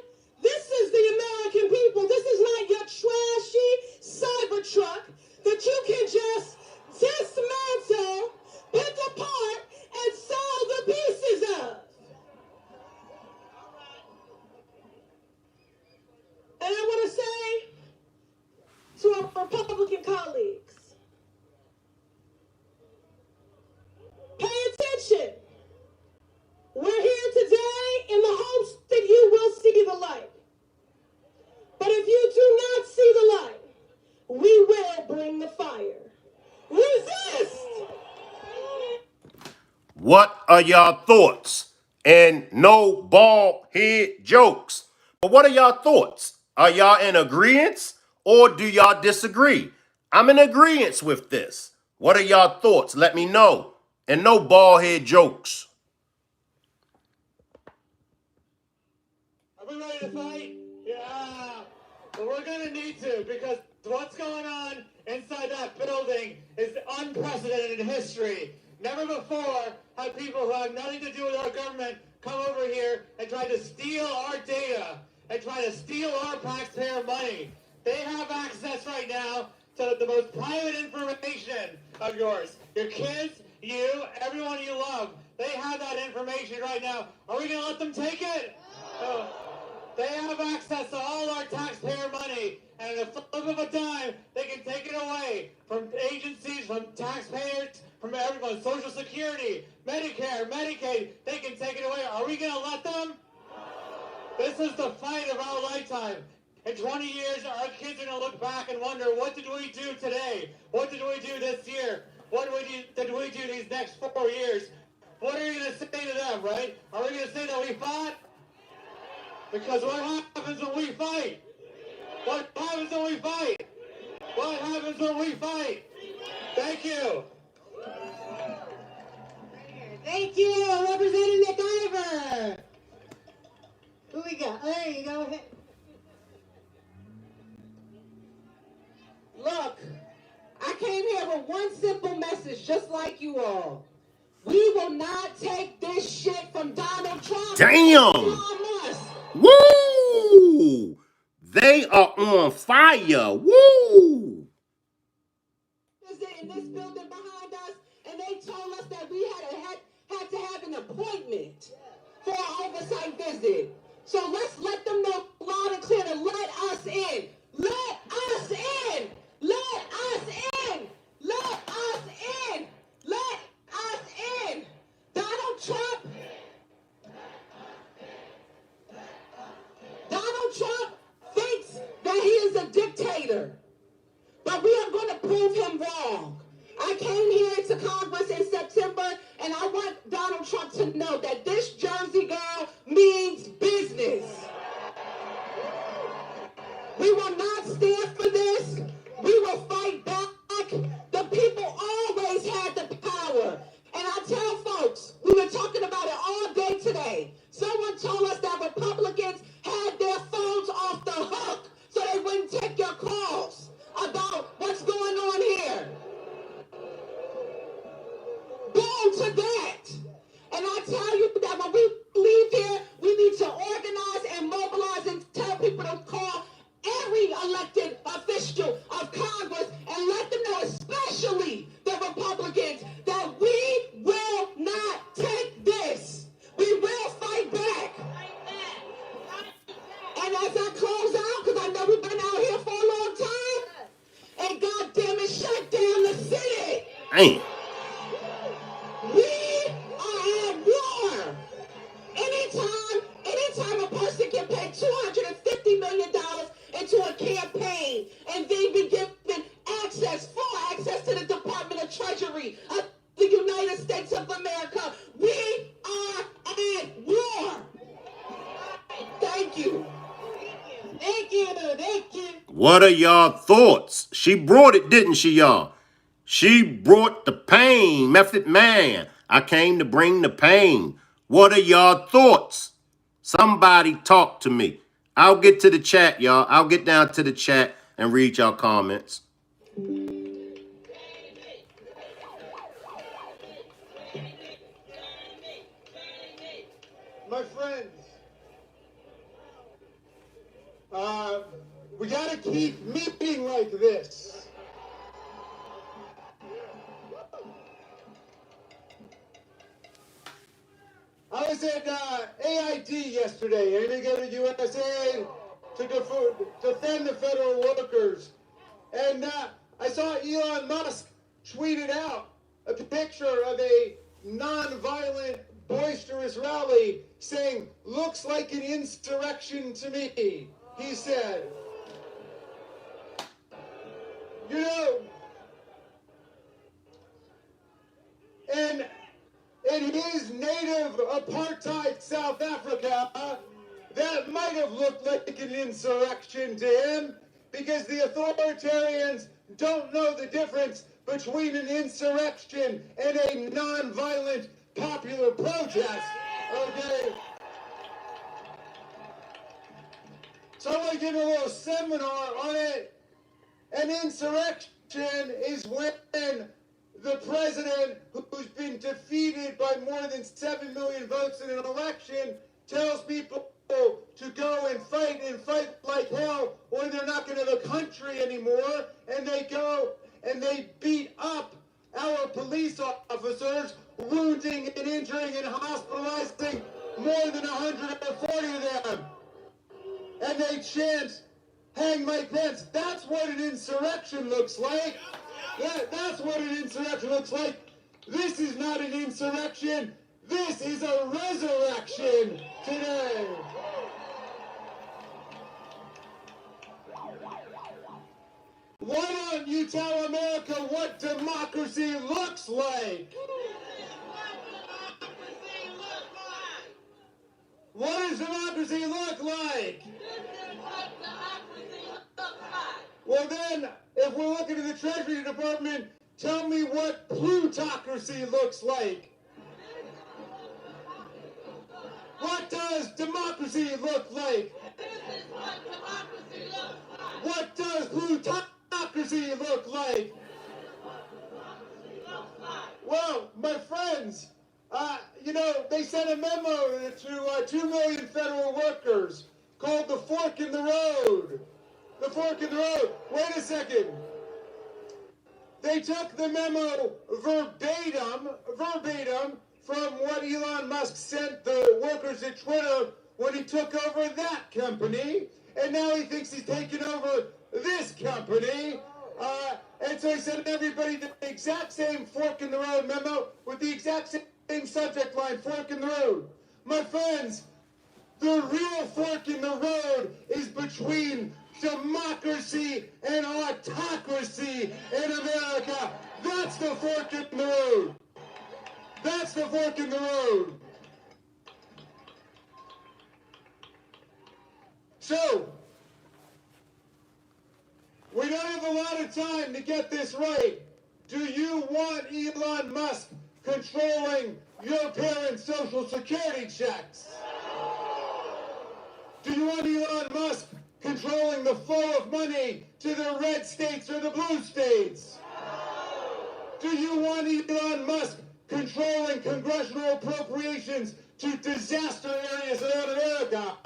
this is the American people. This is not your trashy Cybertruck that you can just dismantle, pick apart, and sell the pieces of. And I want to say to our Republican colleagues, pay attention. We're here today in the hopes that you will see the light. But if you do not see the light, we will bring the fire. Resist! What are y'all thoughts? And no bald head jokes. But what are y'all thoughts? Are y'all in agreement or do y'all disagree? I'm in agreement with this. What are y'all thoughts? Let me know. And no bald head jokes. Are we ready to fight? Yeah. But we're going to need to, because what's going on inside that building is unprecedented in history. Never before have people who have nothing to do with our government come over here and try to steal our data and try to steal our taxpayer money. They have access right now to the most private information of yours. Your kids, you, everyone you love, they have that information right now. Are we going to let them take it? Oh. They have access to all our taxpayer money, and at a flip of a dime, they can take it away from agencies, from taxpayers, from everyone. Social Security, Medicare, Medicaid, they can take it away. Are we going to let them? This is the fight of our lifetime. In 20 years, our kids are going to look back and wonder, what did we do today? What did we do this year? What did we do these next 4 years? What are you going to say to them, right? Are we going to say that we fought? Because what happens when we fight? What happens when we fight? What happens when we fight? Thank you. Thank you, Representative McIver. Who we got? There you go. Look, I came here with one simple message, just like you all. We will not take this shit from Donald Trump. Damn! Woo! They are on fire. Woo! In this building behind us, and they told us that we had to have an appointment for an oversight visit. So let's let them know loud and clear to let us in. Let us in. Let us in. Let us in. Let us in. Donald Trump. Donald Trump thinks that he is a dictator. But we are going to prove him wrong. I to that. And I tell you that when we leave here, we need to organize and mobilize and tell people to call every elected official of Congress and let them know, especially the Republicans, that we will not take this. We will fight back. And as I close out, because I know we've been out here for a long time, and goddamn it, shut down the city. Damn. We are at war. Anytime a person can pay $250 million into a campaign and they be given full access to the Department of Treasury of the United States of America, we are at war. Thank you. Thank you. Thank you. What are y'all thoughts? She brought it, didn't she, y'all? She brought the pain. Method Man, I came to bring the pain. What are y'all thoughts? Somebody talk to me. I'll get to the chat, y'all. I'll get down to the chat and read y'all comments. My friends, we gotta keep meeting like this. I was at AID yesterday, and they go to USA to defend the federal workers. And I saw Elon Musk tweeted out a picture of a non-violent, boisterous rally saying, "Looks like an insurrection to me," he said. You know, and in his native apartheid South Africa, that might have looked like an insurrection to him, because the authoritarians don't know the difference between an insurrection and a non-violent popular protest, okay? So I'm going to give a little seminar on it. An insurrection is when the president, who's been defeated by more than 7 million votes in an election, tells people to go and fight like hell, or they're not going to have a country anymore, and they go and they beat up our police officers, wounding and injuring and hospitalizing more than 140 of them. And they chant, "Hang Mike Pence." That's what an insurrection looks like. That's what an insurrection looks like. This is not an insurrection. This is a resurrection today. Why don't you tell America what democracy looks like? What does democracy look like? Well then, if we're looking at the Treasury Department, tell me what plutocracy looks like. What does democracy look like? What does plutocracy look like? Well, my friends, they sent a memo to 2 million federal workers called the Fork in the Road. The Fork in the Road. Wait a second. They took the memo verbatim from what Elon Musk sent the workers at Twitter when he took over that company, and now he thinks he's taken over this company. And so he sent everybody the exact same Fork in the Road memo with the exact same subject line, Fork in the Road. My friends, the real fork in the road is between democracy and autocracy in America. That's the fork in the road. That's the fork in the road. So, we don't have a lot of time to get this right. Do you want Elon Musk controlling your parents' Social Security checks? Do you want Elon Musk controlling the flow of money to the red states or the blue states? Do you want Elon Musk controlling congressional appropriations to disaster areas around America?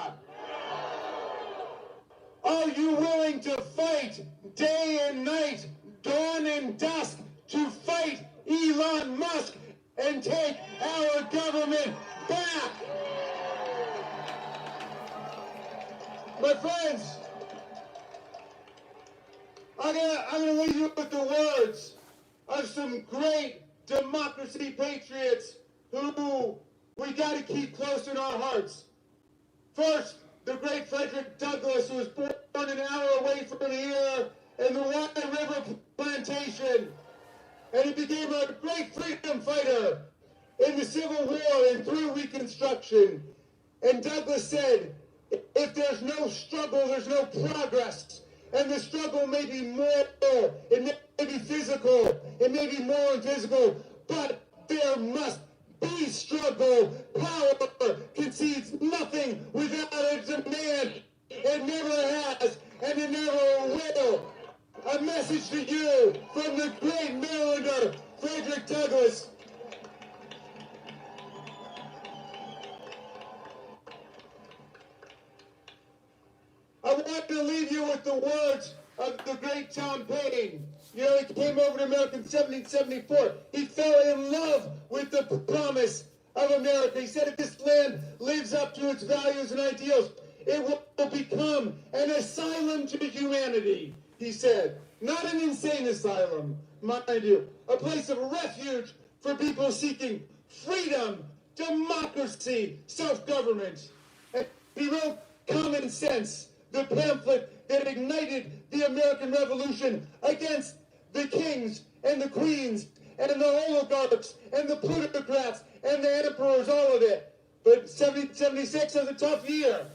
Are you willing to fight day and night, dawn and dusk, to fight Elon Musk and take our government back? My friends, I'm gonna leave you with the words of some great democracy patriots who we gotta keep close in our hearts. First, the great Frederick Douglass, who was born an hour away from here in the White River Plantation. And he became a great freedom fighter in the Civil War and through Reconstruction. And Douglass said, if there's no struggle, there's no progress. And the struggle may be moral, it may be physical, it may be moral and physical, but there must be struggle. Power concedes nothing without a demand. It never has, and it never will. A message to you from the great Marylander, Frederick Douglass. I want to leave you with the words of the great Tom Paine. You know, he came over to America in 1774. He fell in love with the promise of America. He said, if this land lives up to its values and ideals, it will become an asylum to humanity, he said. Not an insane asylum, mind you. A place of refuge for people seeking freedom, democracy, self-government. And he wrote Common Sense, the pamphlet that ignited the American Revolution against the kings and the queens and the oligarchs and the plutocrats and the emperors, all of it. But 1776 was a tough year.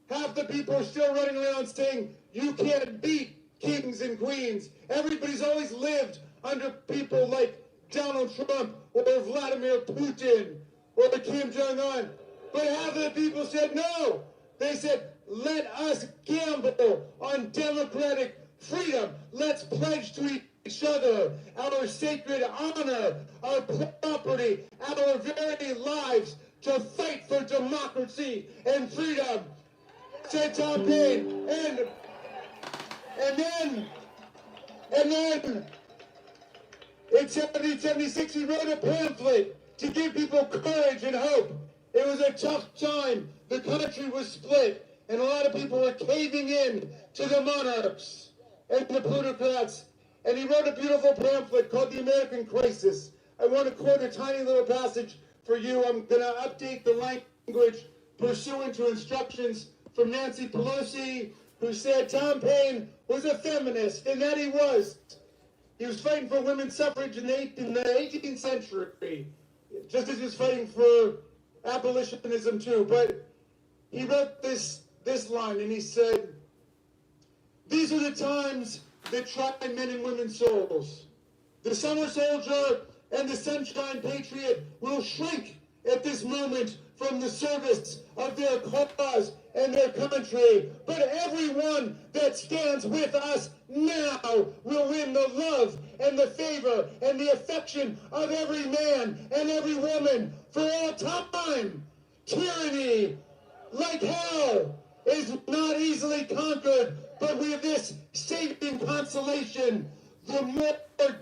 Half the people are still running around saying, you can't beat kings and queens. Everybody's always lived under people like Donald Trump or Vladimir Putin or Kim Jong-un. But half of the people said no. They said, let us gamble on democratic freedom. Let's pledge to each other our sacred honor, our property, our very lives to fight for democracy and freedom. Said Tom Paine. And then in 1776 he wrote a pamphlet to give people courage and hope. It was a tough time. The country was split. And a lot of people were caving in to the monarchs and the plutocrats. And he wrote a beautiful pamphlet called The American Crisis. I want to quote a tiny little passage for you. I'm going to update the language pursuant to instructions from Nancy Pelosi, who said Tom Paine was a feminist, and that he was. He was fighting for women's suffrage in the 18th century, just as he was fighting for abolitionism too. But he wrote this line, and he said, these are the times that try men and women's souls. The summer soldier and the sunshine patriot will shrink at this moment from the service of their cause and their country. But everyone that stands with us now will win the love and the favor and the affection of every man and every woman for all time. Tyranny, like hell, is not easily conquered, but with this saving consolation, the more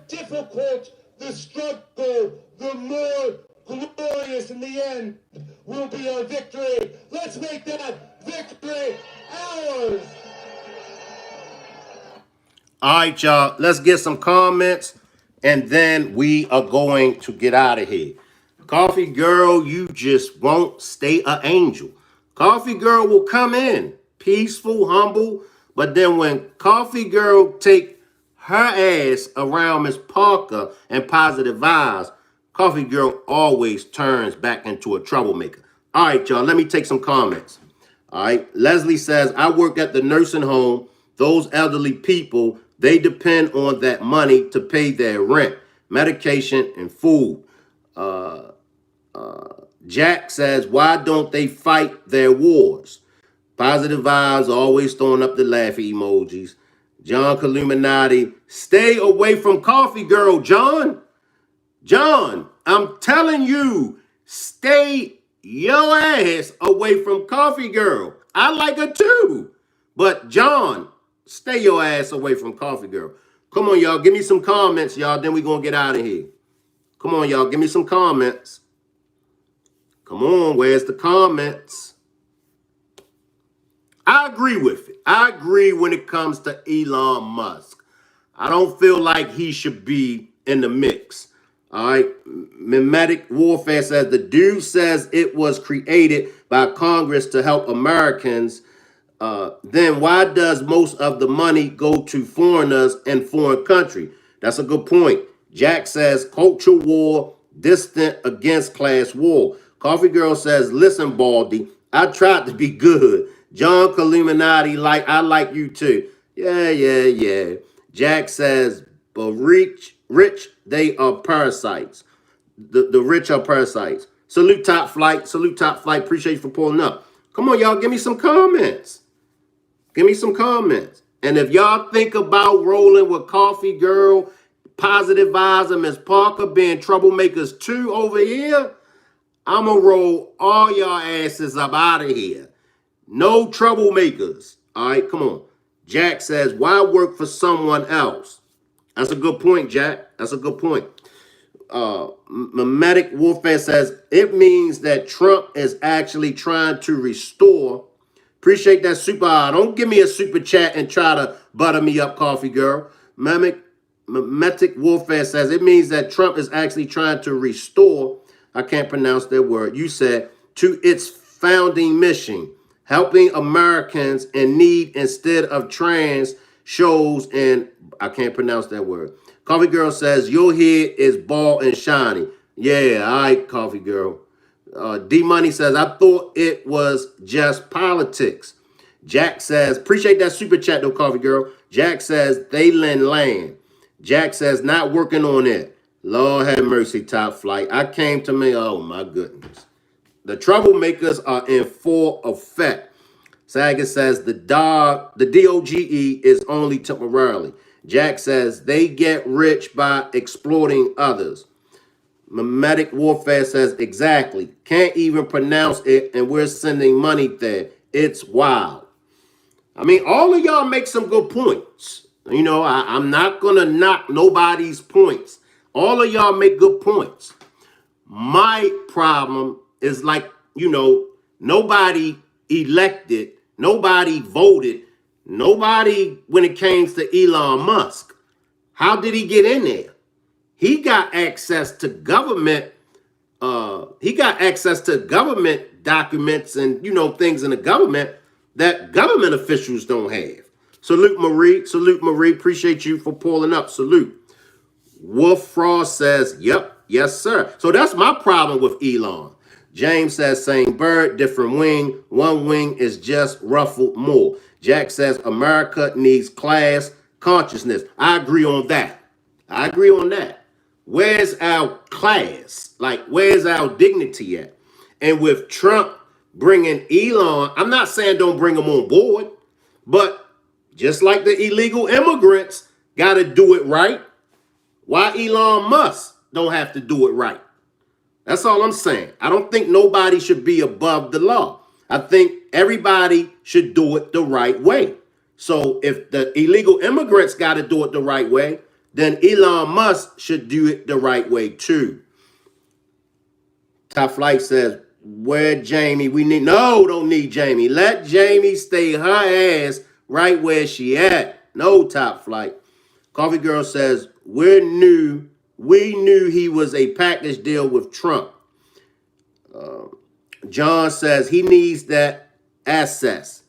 difficult the struggle, the more glorious in the end will be our victory. Let's make that victory ours. All right, y'all, let's get some comments, and then we are going to get out of here. Coffee Girl, you just won't stay an angel. Coffee Girl will come in peaceful, humble, but then when Coffee Girl take her ass around Miss Parker and Positive Vibes, Coffee Girl always turns back into a troublemaker. All right, y'all, let me take some comments. All right, Leslie says, I work at the nursing home. Those elderly people, they depend on that money to pay their rent, medication, and food. Jack says, why don't they fight their wars? Positive Vibes, always throwing up the laughy emojis. John Illuminati, stay away from Coffee Girl, John. John, I'm telling you, stay your ass away from Coffee Girl. I like her too. But John, stay your ass away from Coffee Girl. Come on, y'all. Give me some comments, y'all. Then we're going to get out of here. Come on, y'all. Give me some comments. Come on. Where's the comments? I agree with it. I agree when it comes to Elon Musk. I don't feel like he should be in the mix. All right. Mimetic Warfare says the dude says it was created by Congress to help Americans. Then why does most of the money go to foreigners and foreign country? That's a good point. Jack says culture war, distant against class war. Coffee Girl says, listen, Baldy, I tried to be good. John Illuminati, I like you too. Yeah. Jack says, but rich, they are parasites. The rich are parasites. Salute Top Flight. Appreciate you for pulling up. Come on, y'all, give me some comments. Give me some comments. And if y'all think about rolling with Coffee Girl, Positive Vibes, and Miss Parker being troublemakers too over here, I'm going to roll all y'all asses up out of here. No troublemakers. All right, come on. Jack says, why work for someone else? That's a good point, Jack. That's a good point. Mimetic Warfare says, it means that Trump is actually trying to restore. Appreciate that super. Don't give me a super chat and try to butter me up, Coffee Girl. Mimetic Warfare says, it means that Trump is actually trying to restore, I can't pronounce that word, you said, to its founding mission, helping Americans in need instead of trans shows and I can't pronounce that word. Coffee Girl says, your head is bald and shiny. Yeah, all right, Coffee Girl. D-Money says, I thought it was just politics. Jack says, appreciate that super chat though, Coffee Girl. Jack says, they lend land. Jack says, not working on it. Lord have mercy, Top Flight. I came to me, oh my goodness. The troublemakers are in full effect. Sagan says, the DOGE is only temporarily. Jack says, they get rich by exploiting others. Mimetic Warfare says, exactly. Can't even pronounce it, and we're sending money there. It's wild. I mean, all of y'all make some good points. You know, I'm not going to knock nobody's points. All of y'all make good points. My problem is nobody elected, nobody voted, nobody when it came to Elon Musk. How did he get in there? He got access to government. He got access to government documents and, things in the government that government officials don't have. Salute, Marie. Appreciate you for pulling up. Salute. Wolf Frost says, yep, yes, sir. So that's my problem with Elon. James says, same bird, different wing. One wing is just ruffled more. Jack says, America needs class consciousness. I agree on that. Where's our class? Where's our dignity at? And with Trump bringing Elon, I'm not saying don't bring him on board, but just like the illegal immigrants got to do it right, why Elon Musk don't have to do it right? That's all I'm saying. I don't think nobody should be above the law. I think everybody should do it the right way. So if the illegal immigrants got to do it the right way, then Elon Musk should do it the right way too. Top Flight says, where Jamie? Don't need Jamie. Let Jamie stay her ass right where she at. No, Top Flight. Coffee Girl says, we knew he was a package deal with Trump. John says he needs that access.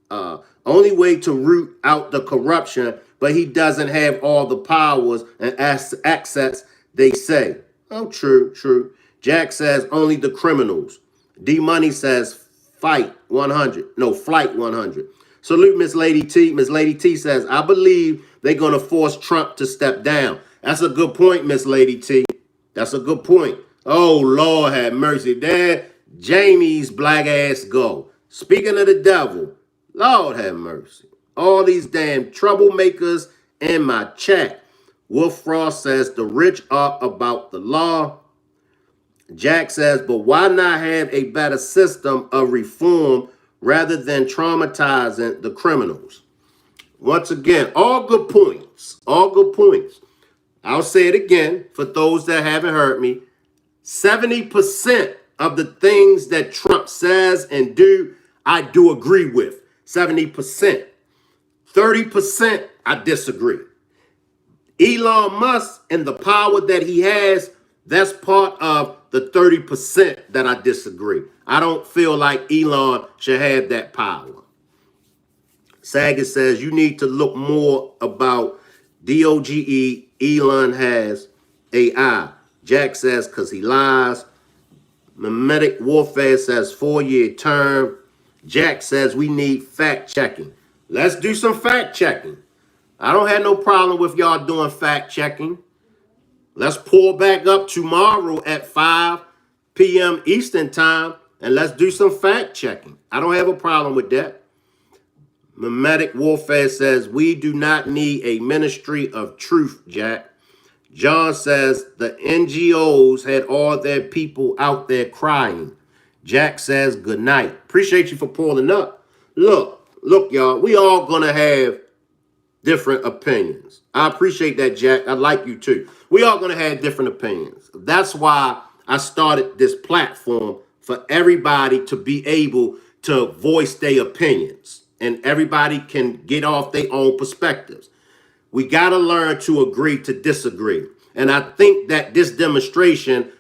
Only way to root out the corruption, but he doesn't have all the powers and access, they say. Oh, true. Jack says only the criminals. D-Money says flight 100. Salute Miss Lady T. Miss Lady T says, I believe they're going to force Trump to step down. That's a good point, Miss Lady T. That's a good point. Oh, Lord have mercy. There, Jamie's black ass go. Speaking of the devil, Lord have mercy. All these damn troublemakers in my chat. Wolf Frost says the rich are about the law. Jack says, but why not have a better system of reform rather than traumatizing the criminals? Once again, all good points. All good points. I'll say it again for those that haven't heard me. 70% of the things that Trump says and do, I do agree with. 70%. 30%, I disagree. Elon Musk and the power that he has, that's part of the 30% that I disagree. I don't feel like Elon should have that power. Saget says you need to look more about DOGE. Elon has AI. Jack says because he lies. Mimetic Warfare says 4-year term. Jack says we need fact checking. Let's do some fact checking. I don't have no problem with y'all doing fact checking. Let's pull back up tomorrow at 5 p.m. Eastern time and let's do some fact checking. I don't have a problem with that. Mimetic Warfare says we do not need a ministry of truth, Jack. John says the NGOs had all their people out there crying. Jack says good night. Appreciate you for pulling up. Look, y'all, we all gonna have different opinions. I appreciate that, Jack. I like you too. We all gonna have different opinions. That's why I started this platform for everybody to be able to voice their opinions and everybody can get off their own perspectives. We got to learn to agree to disagree. And I think that this demonstration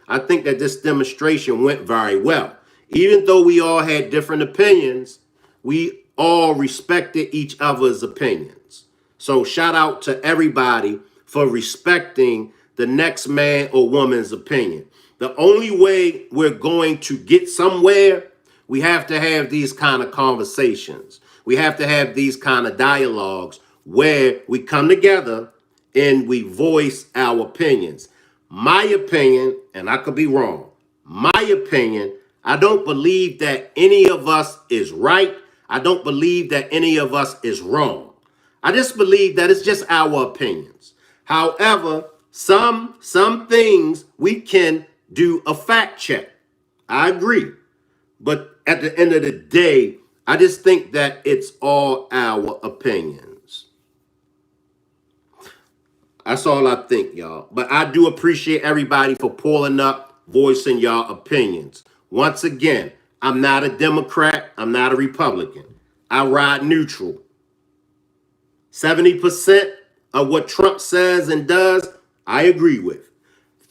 went very well. Even though we all had different opinions, we all respected each other's opinions. So shout out to everybody for respecting the next man or woman's opinion. The only way we're going to get somewhere, we have to have these kind of conversations. We have to have these kind of dialogues where we come together and we voice our opinions. My opinion, and I could be wrong, my opinion, I don't believe that any of us is right. I don't believe that any of us is wrong. I just believe that it's just our opinions. However, some things we can do a fact check. I agree. But at the end of the day, I just think that it's all our opinions. That's all I think, y'all. But I do appreciate everybody for pulling up, voicing y'all opinions. Once again, I'm not a Democrat. I'm not a Republican. I ride neutral. 70% of what Trump says and does, I agree with.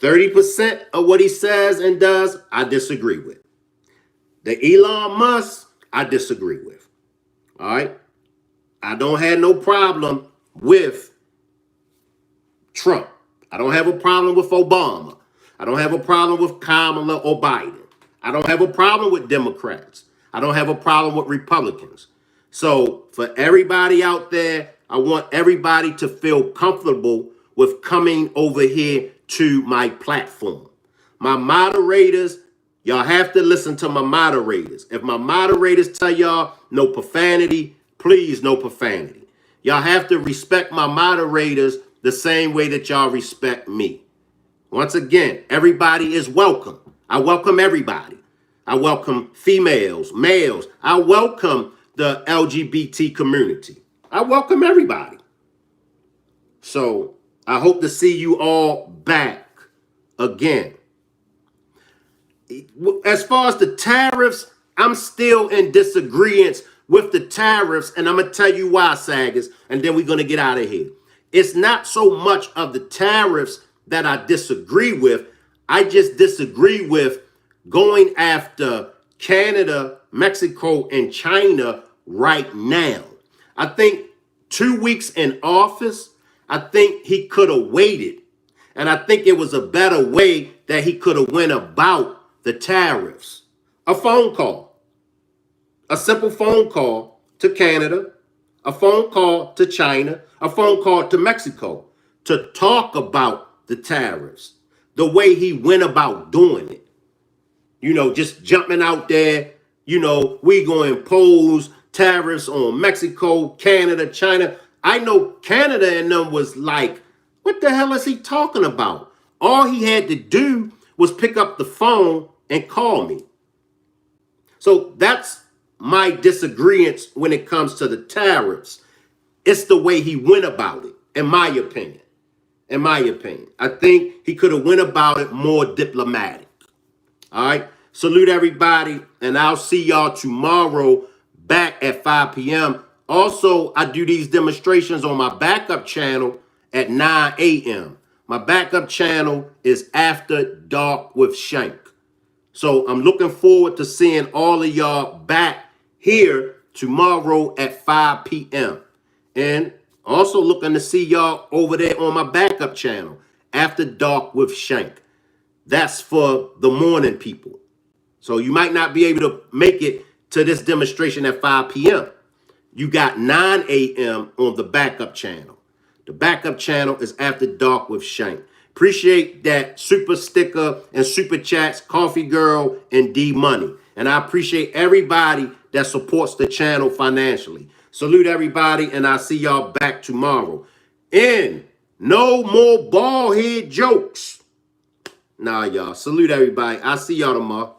30% of what he says and does, I disagree with. The Elon Musk, I disagree with. All right? I don't have no problem with Trump. I don't have a problem with Obama. I don't have a problem with Kamala or Biden. I don't have a problem with Democrats. I don't have a problem with Republicans. So for everybody out there, I want everybody to feel comfortable with coming over here to my platform. My moderators, y'all have to listen to my moderators. If my moderators tell y'all no profanity, please no profanity. Y'all have to respect my moderators the same way that y'all respect me. Once again, everybody is welcome. I welcome everybody. I welcome females, males. I welcome the LGBT community. I welcome everybody. So I hope to see you all back again. As far as the tariffs, I'm still in disagreement with the tariffs, and I'm going to tell you why, Saggers, and then we're going to get out of here. It's not so much of the tariffs that I disagree with. I just disagree with going after Canada, Mexico, and China right now. I think 2 weeks in office, I think he could have waited. And I think it was a better way that he could have went about the tariffs. A phone call. A simple phone call to Canada, a phone call to China, a phone call to Mexico to talk about the tariffs, the way he went about doing it. You know, just jumping out there, you know, we going to impose tariffs on Mexico, Canada, China. I know Canada and them was like, What the hell is he talking about? All he had to do was pick up the phone and call me. So that's my disagreement when it comes to the tariffs. It's the way he went about it, in my opinion. In my opinion, I think he could have went about it more diplomatic. All right. Salute everybody, and I'll see y'all tomorrow back at 5 p.m. Also, I do these demonstrations on my backup channel at 9 a.m. My backup channel is After Dark with Shank. So I'm looking forward to seeing all of y'all back here tomorrow at 5 p.m. And also looking to see y'all over there on my backup channel, After Dark with Shank. That's for the morning people. So you might not be able to make it to this demonstration at 5 p.m. You got 9 a.m. on the backup channel. The backup channel is After Dark with Shank. Appreciate that super sticker and super chats, Coffee Girl and D Money. And I appreciate everybody that supports the channel financially. Salute everybody, and I'll see y'all back tomorrow. And no more bald head jokes. Nah, y'all. Salute everybody. I'll see y'all tomorrow.